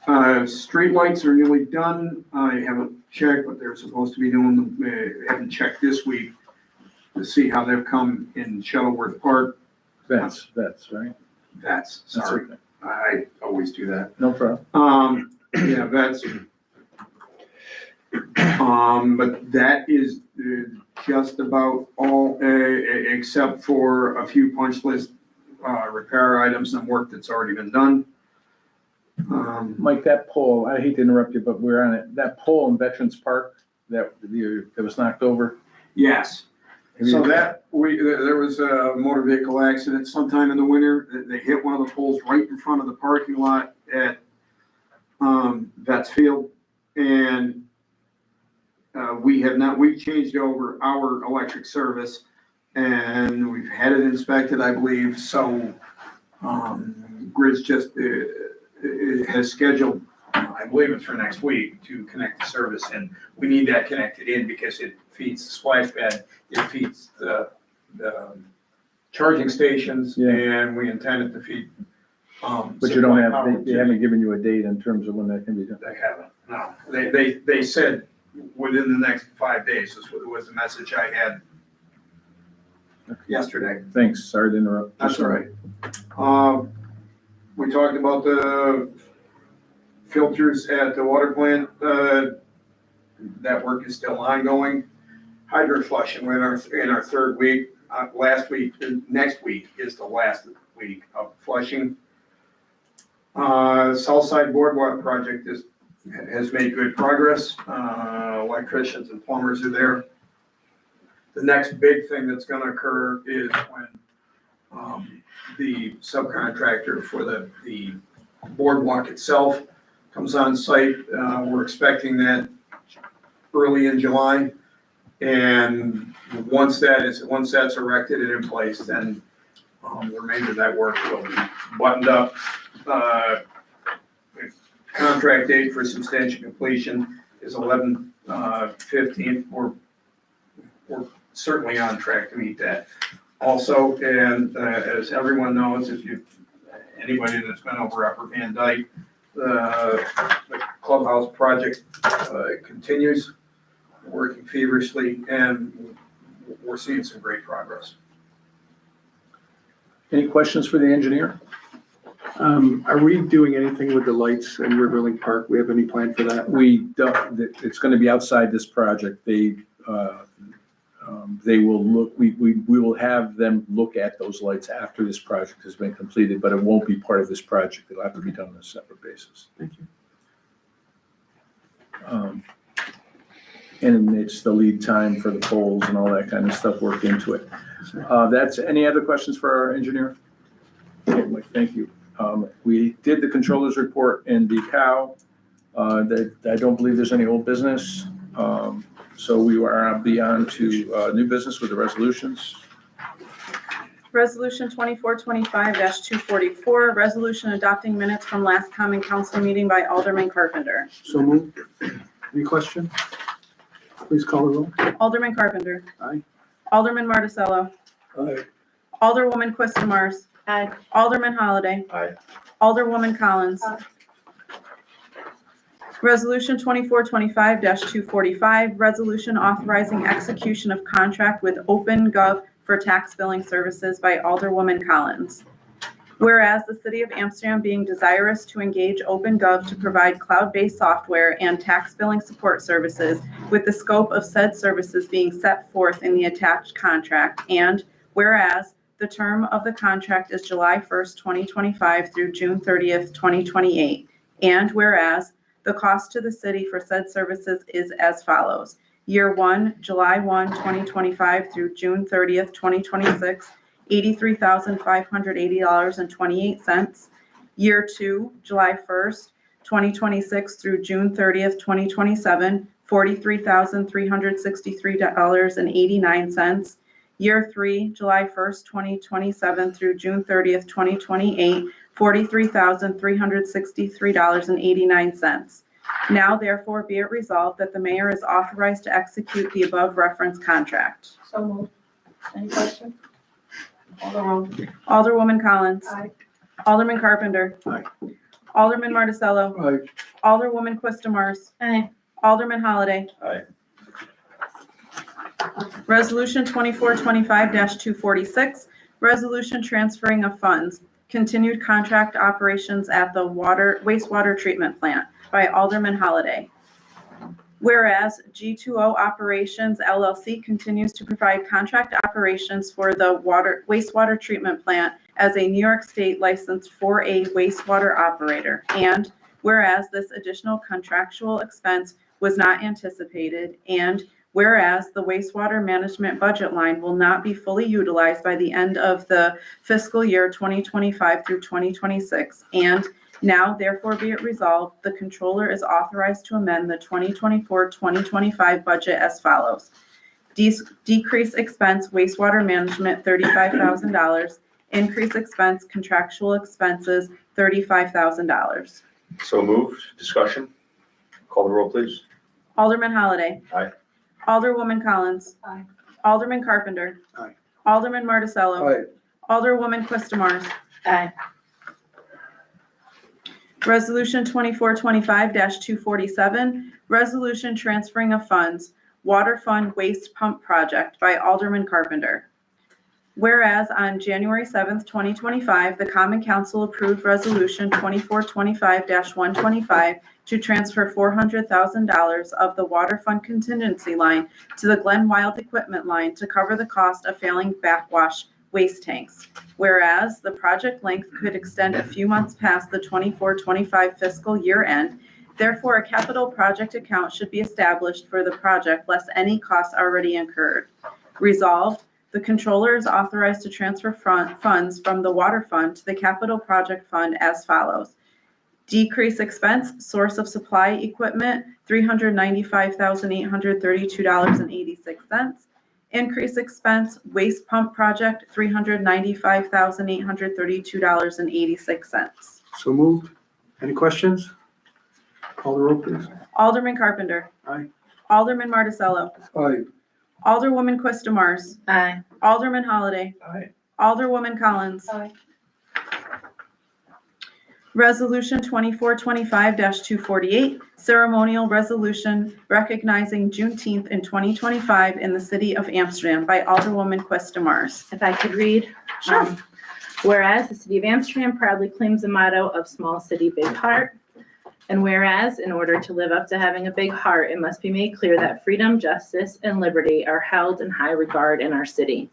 H: Streetlights are nearly done. I haven't checked, but they're supposed to be doing them. Haven't checked this week to see how they've come in Shuttleworth Park.
D: That's right?
H: Sorry.
D: Okay.
H: I always do that.
D: No problem.
H: Yeah, that's, but that is just about all, except for a few punch list, repair items and work that's already been done.
D: Mike, that pole, I hate to interrupt you, but we're on it. That pole in Veterans Park that was knocked over.
H: Yes.
D: Have
H: So
D: you-
H: there was a motor vehicle accident sometime in the winter. They hit one of the poles right in front of the parking lot at Vets Field. And we've changed over our electric service and we've had it inspected, I believe. So Grid's just has scheduled, I believe it's for next week, to connect the service. And we need that connected in because it feeds the splash pad, it feeds the charging stations,
D: Yeah.
H: and we intend it to feed.
D: But you don't have, they haven't given you a date in terms of when that can be done.
H: They haven't, no. They said within the next 5 days was the message I had yesterday.
D: Thanks, sorry to interrupt.
H: That's all right. We talked about the filters at the water plant. That work is still ongoing. Hydrant flushing, we're in our third week. Next week is the last week of flushing. Southside Boardwalk project has made good progress. Electricians and plumbers are there. The next big thing that's gonna occur is when the subcontractor for the boardwalk itself comes on site. We're expecting that early in July. And once that's erected and in place, then the remainder of that work will be buttoned up. Contract date for substantial completion is 11/15. We're certainly on track to meet that. Also, and as everyone knows, anybody that's been over Upper Van Dyke, the clubhouse project continues, working feverishly, and we're seeing some great progress.
D: Any questions for the engineer?
A: Are we doing anything with the lights in Riverlink Park? We have any plan for that?
D: We don't, it's gonna be outside this project. They will look, we will have them look at those lights after this project has been completed, but it won't be part of this project. It'll have to be done on a separate basis.
A: Thank you.
D: And it's the lead time for the poles and all that kind of stuff worked into it. Any other questions for our engineer? Okay, Mike, thank you. We did the controller's report and the cow. I don't believe there's any old business. So we are beyond to new business with the resolutions.
I: Resolution 2425-244, resolution adopting minutes from last common council meeting by Alderman Carpenter.
A: So moved. Any question? Please call the roll.
I: Alderman Carpenter.
A: Aye.
I: Alderman Marticello.
G: Aye.
I: Alderwoman Quistamars.
C: Aye.
I: Alderman Holliday.
E: Aye.
I: Alderwoman Collins. Resolution 2425-245, resolution authorizing execution of contract with OpenGov for tax billing services by Alderwoman Collins. Whereas the City of Amsterdam being desirous to engage OpenGov to provide cloud-based software and tax billing support services with the scope of said services being set forth in the attached contract, and whereas the term of the contract is July 1st, 2025 through June 30th, 2028, and whereas the cost to the city for said services is as follows. Year 1, July 1, 2025 through June 30th, 2026, $83,580.28. Year 2, July 1st, 2026 through June 30th, 2027, $43,363.89. Year 3, July 1st, 2027 through June 30th, 2028, $43,363.89. Now therefore be it resolved that the mayor is authorized to execute the above referenced contract.
F: So moved. Any question? Call the roll.
I: Alderwoman Collins.
J: Aye.
I: Alderman Carpenter.
A: Aye.
I: Alderman Marticello.
G: Aye.
I: Alderwoman Quistamars.
C: Aye.
I: Alderman Holliday.
E: Aye.
I: Resolution 2425-246, resolution transferring of funds, continued contract operations at the wastewater treatment plant by Alderman Holliday. Whereas G2O Operations LLC continues to provide contract operations for the wastewater treatment plant as a New York State licensed 4A wastewater operator. And whereas this additional contractual expense was not anticipated, and whereas the wastewater management budget line will not be fully utilized by the end of the fiscal year 2025 through 2026, and now therefore be it resolved, the controller is authorized to amend the 2024-2025 budget as follows. Decrease expense wastewater management $35,000, increase expense contractual expenses $35,000.
P: So moved. Discussion? Call the roll, please.
I: Alderman Holliday.
P: Aye.
I: Alderwoman Collins.
F: Aye.
I: Alderman Carpenter.
A: Aye.
I: Alderman Marticello.
G: Aye.
I: Alderwoman Quistamars.
C: Aye.
I: Resolution 2425-247, resolution transferring of funds, water fund waste pump project by Alderman Carpenter. Whereas on January 7th, 2025, the Common Council approved Resolution 2425-125 to transfer $400,000 of the water fund contingency line to the Glen Wild equipment line to cover the cost of failing backwash waste tanks. Whereas the project length could extend a few months past the 24-25 fiscal year end, therefore a capital project account should be established for the project less any costs already incurred. Resolved, the controller is authorized to transfer funds from the water fund to the capital project fund as follows. Decrease expense, source of supply equipment, $395,832.86. Increase expense, waste pump project, $395,832.86.
A: So moved. Any questions? Call the roll, please.
I: Alderman Carpenter.
A: Aye.
I: Alderman Marticello.
G: Aye.
I: Alderwoman Quistamars.
C: Aye.
I: Alderman Holliday.
E: Aye.
I: Alderwoman Collins.
F: Aye.
I: Resolution 2425-248, ceremonial resolution recognizing Juneteenth in 2025 in the city of Amsterdam by Alderwoman Quistamars.
C: If I could read.
I: Sure.
C: Whereas the city of Amsterdam proudly claims the motto of small city, big heart. And whereas in order to live up to having a big heart, it must be made clear that freedom, justice, and liberty are held in high regard in our city.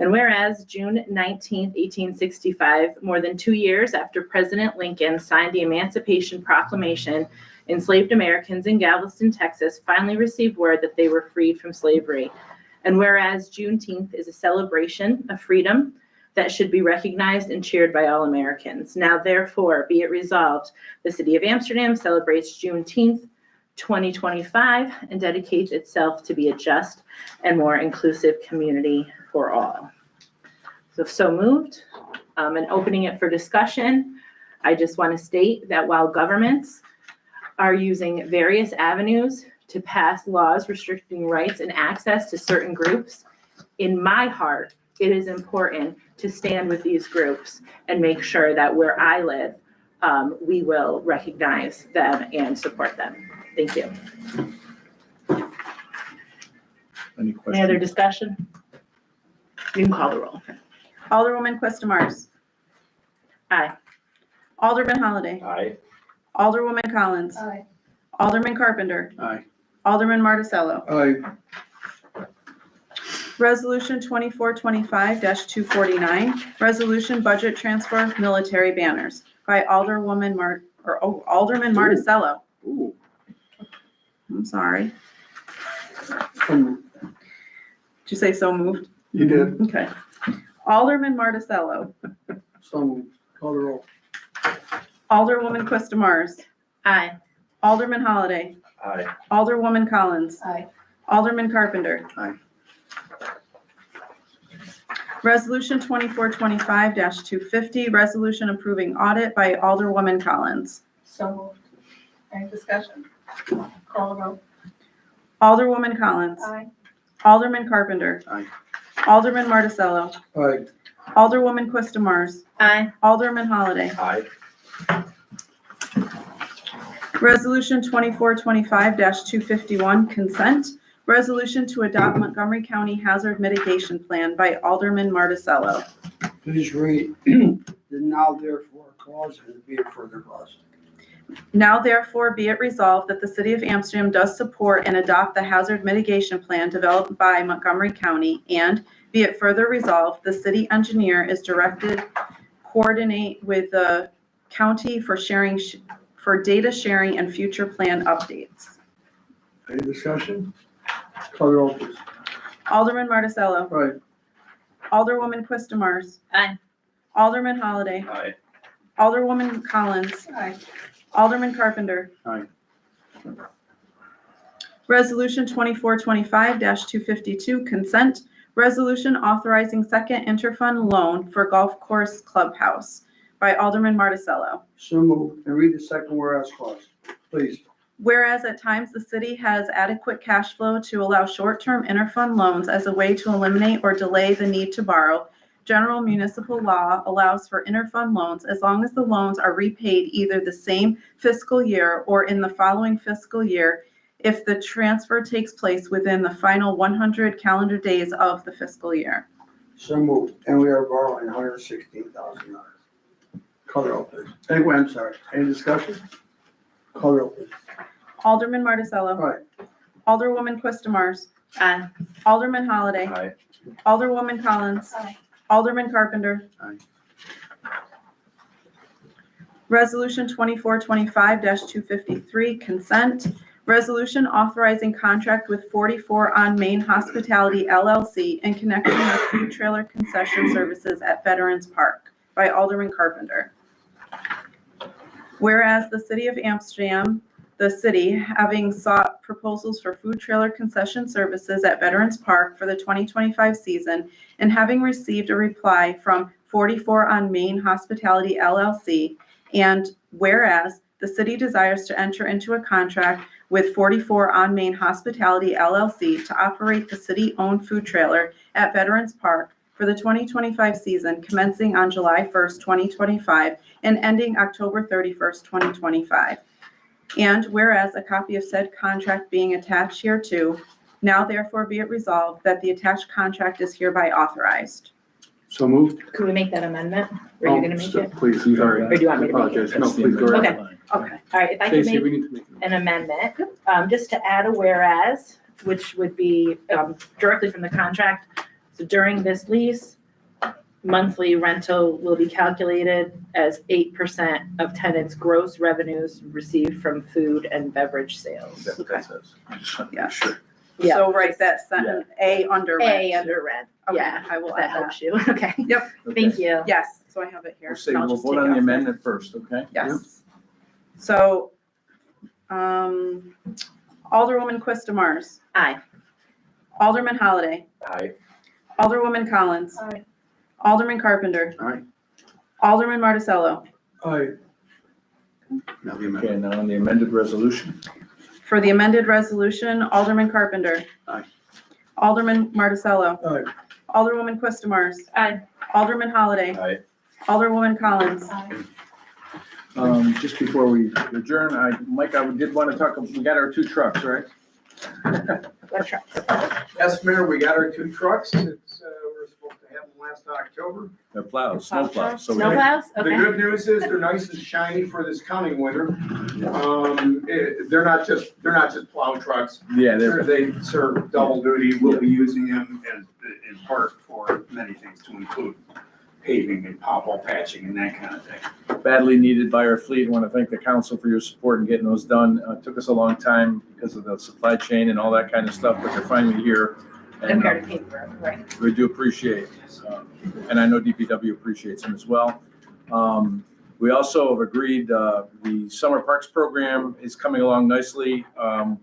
C: And whereas June 19th, 1865, more than 2 years after President Lincoln signed the Emancipation Proclamation, enslaved Americans in Galveston, Texas, finally received word that they were freed from slavery. And whereas Juneteenth is a celebration of freedom that should be recognized and cheered by all Americans. Now, therefore, be it resolved, the City of Amsterdam celebrates Juneteenth 2025 and dedicates itself to be a just and more inclusive community for all. So moved. And opening it for discussion, I just want to state that while governments are using various avenues to pass laws restricting rights and access to certain groups, in my heart, it is important to stand with these groups and make sure that where I live, we will recognize them and support them. Thank you.
D: Any questions?
C: Any other discussion? You can call the roll.
I: Alderwoman Quista Mars.
C: Aye.
I: Alderman Holliday.
P: Aye.
I: Alderwoman Collins.
J: Aye.
I: Alderman Carpenter.
A: Aye.
I: Alderman Marticello.
G: Aye.
I: Resolution 2425-249, resolution budget transfer military banners by Alderman Marticello.
A: Ooh.
I: I'm sorry.
G: Um,
I: Did you say so moved?
G: You did.
I: Okay. Alderman Marticello.
G: So, call the roll.
I: Alderwoman Quista Mars.
C: Aye.
I: Alderman Holliday.
P: Aye.
I: Alderwoman Collins.
J: Aye.
I: Alderman Carpenter.
A: Aye.
I: Resolution 2425-250, resolution approving audit by Alderwoman Collins.
F: So moved. Any discussion? Call the roll.
I: Alderwoman Collins.
J: Aye.
I: Alderman Carpenter.
A: Aye.
I: Alderman Marticello.
G: Aye.
I: Alderwoman Quista Mars.
C: Aye.
I: Alderman Holliday.
P: Aye.
I: Resolution 2425-251, consent. Resolution to adopt Montgomery County Hazard Mitigation Plan by Alderman Marticello.
G: Please read the now therefore clause and be it further clause.
I: Now therefore be it resolved that the City of Amsterdam does support and adopt the hazard mitigation plan developed by Montgomery County, and be it further resolved, the city engineer is directed coordinate with the county for data sharing and future plan updates.
G: Any discussion? Call the roll, please.
I: Alderman Marticello.
G: Aye.
I: Alderwoman Quista Mars.
C: Aye.
I: Alderman Holliday.
P: Aye.
I: Alderwoman Collins.
F: Aye.
I: Alderman Carpenter.
A: Aye.
I: Resolution 2425-252, consent. Resolution authorizing second interfund loan for golf course clubhouse by Alderman Marticello.
G: So moved. And read the second whereas clause, please.
I: Whereas at times the city has adequate cash flow to allow short-term interfund loans as a way to eliminate or delay the need to borrow, general municipal law allows for interfund loans as long as the loans are repaid either the same fiscal year or in the following fiscal year if the transfer takes place within the final 100 calendar days of the fiscal year.
G: So moved. And we are borrowing $116,000. Call the roll, please. Anyway, I'm sorry. Any discussion? Call the roll, please.
I: Alderman Marticello.
G: Aye.
I: Alderwoman Quista Mars.
C: Aye.
I: Alderman Holliday.
P: Aye.
I: Alderwoman Collins.
J: Aye.
I: Alderman Carpenter.
A: Aye.
I: Resolution 2425-253, consent. Resolution authorizing contract with 44 on Main Hospitality LLC in connection with food trailer concession services at Veterans Park by Alderman Carpenter. Whereas the City of Amsterdam, the city, having sought proposals for food trailer concession services at Veterans Park for the 2025 season, and having received a reply from 44 on Main Hospitality LLC, and whereas the city desires to enter into a contract with 44 on Main Hospitality LLC to operate the city-owned food trailer at Veterans Park for the 2025 season commencing on July 1st, 2025, and ending October 31st, 2025. And whereas a copy of said contract being attached hereto, now therefore be it resolved that the attached contract is hereby authorized.
A: So moved.
C: Could we make that amendment? Were you gonna make it?
A: Please, I'm sorry.
C: Or do you want me to make it?
A: Apologize. No, please go ahead.
C: Okay. Okay, all right, if I could
A: Stacy,
C: make
A: we need to make.
C: an amendment, just to add a whereas, which would be directly from the contract, So during this lease, monthly rental will be calculated as 8% of tenants' gross revenues received from food and beverage sales.
D: That's what that says. I just want to
I: Yeah.
D: make sure.
C: Yeah.
I: So write that sentence, A under rent.
C: A under rent,
I: Okay,
C: yeah,
I: I will
C: if that
I: add
C: helps you, okay.
I: Yep.
C: Thank you.
I: Yes, so I have it here.
D: We'll say,
I: and I'll
D: we'll
I: just
D: vote
I: take
D: on
I: it
D: the
I: off there.
D: amendment first, okay?
I: Yes. So, Alderwoman Quista Mars.
C: Aye.
I: Alderman Holliday.
P: Aye.
I: Alderwoman Collins.
J: Aye.
I: Alderman Carpenter.
A: Aye.
I: Alderman Marticello.
G: Aye.
A: Now the
D: Okay,
A: amendment.
D: now on the amended resolution.
I: For the amended resolution, Alderman Carpenter.
A: Aye.
I: Alderman Marticello.
G: Aye.
I: Alderwoman Quista Mars.
C: Aye.
I: Alderman Holliday.
D: Aye.
I: Alderwoman Collins.
D: Just before we adjourn, Mike, I did want to talk, we got our 2 trucks, right?
C: What trucks?
H: Yes, Mayor, we got our 2 trucks. It's, we're supposed to have them last October.
D: They're plows, snow plows. So we-
C: Snowplows?
H: The
C: Okay.
H: good news is they're nice and shiny for this coming winter. They're not just plow trucks.
D: Yeah, they're,
H: They serve double duty. We'll be using them as, in part for many things, to include paving and pothole patching and that kind of thing.
D: badly needed by our fleet. Want to thank the council for your support in getting those done. It took us a long time because of the supply chain and all that kind of stuff, but they're finally here.
C: I'm
D: And
C: here to pay for it, right?
D: we do appreciate it. And I know DPW appreciates them as well. We also have agreed, the Summer Parks Program is coming along nicely. Well,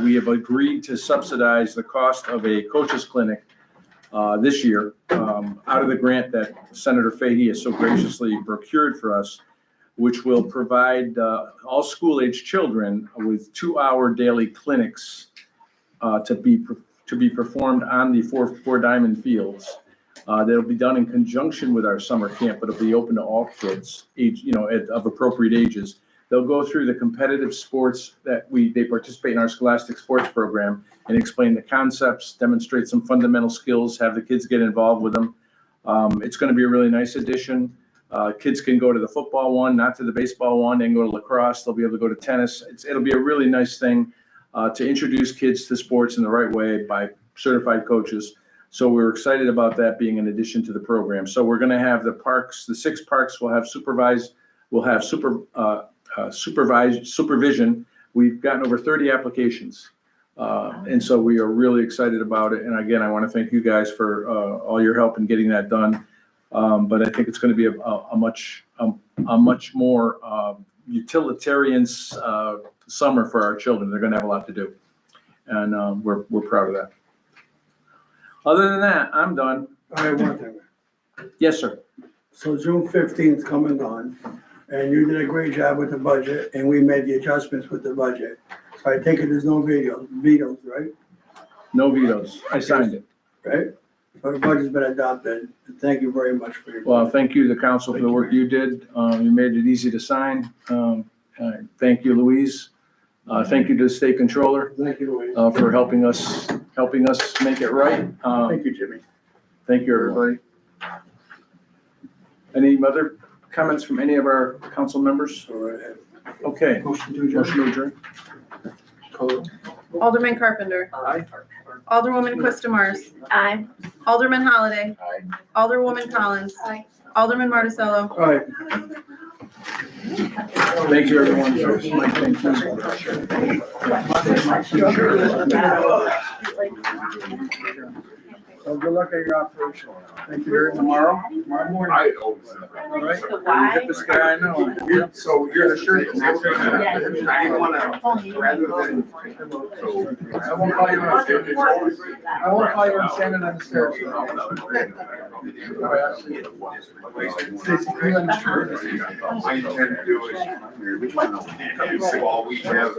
D: we have agreed to subsidize the cost of a coaches clinic this year, out of the grant that Senator Fahey has so graciously procured for us, which will provide all school-age children with 2-hour daily clinics to be performed on the four diamond fields. That'll be done in conjunction with our summer camp, but it'll be open to all kids, of appropriate ages. They'll go through the competitive sports that they participate in our scholastic sports program and explain the concepts, demonstrate some fundamental skills, have the kids get involved with them. It's going to be a really nice addition. Kids can go to the football one, not to the baseball one. They can go to lacrosse. They'll be able to go to tennis. It'll be a really nice thing to introduce kids to sports in the right way by certified coaches. So we're excited about that being an addition to the program. So we're going to have the 6 parks will have supervision. We've gotten over 30 applications. And so we are really excited about it. And again, I want to thank you guys for all your help in getting that done. But I think it's going to be a much more utilitarian summer for our children. They're going to have a lot to do. And we're proud of that. Other than that, I'm done.
G: I have one thing.
D: Yes, sir.
G: So June 15th coming on, and you did a great job with the budget, and we made the adjustments with the budget. So I take it there's no vetoes, right?
D: No vetoes. I signed it.
G: Right? So the budget's been adopted. Thank you very much for your.
D: Well, thank you, the council, for the work you did. You made it easy to sign. Thank you, Louise. Thank you to the state controller
G: Thank you, Louise.
D: for helping us make it right.
A: Thank you, Jimmy.
D: Thank you, everybody. Any other comments from any of our council members?
G: Go right ahead.
D: Okay.
G: Motion to adjourn.
D: Motion to adjourn.
I: Alderman Carpenter.
A: Aye.
I: Alderwoman Quista Mars.
C: Aye.
I: Alderman Holliday.
P: Aye.
I: Alderwoman Collins.
J: Aye.
I: Alderman Marticello.
G: All right.
D: Thank you, everyone. Mike, thank you.
G: So good luck at your operation. Thank you very much. Tomorrow morning.
E: I always.
G: All right.
C: Why?
D: This guy I know.
E: So you're the shirt. I didn't wanna, rather than.
G: I won't call you on standing on the stairs.
E: I intend to do is, which one? All we have.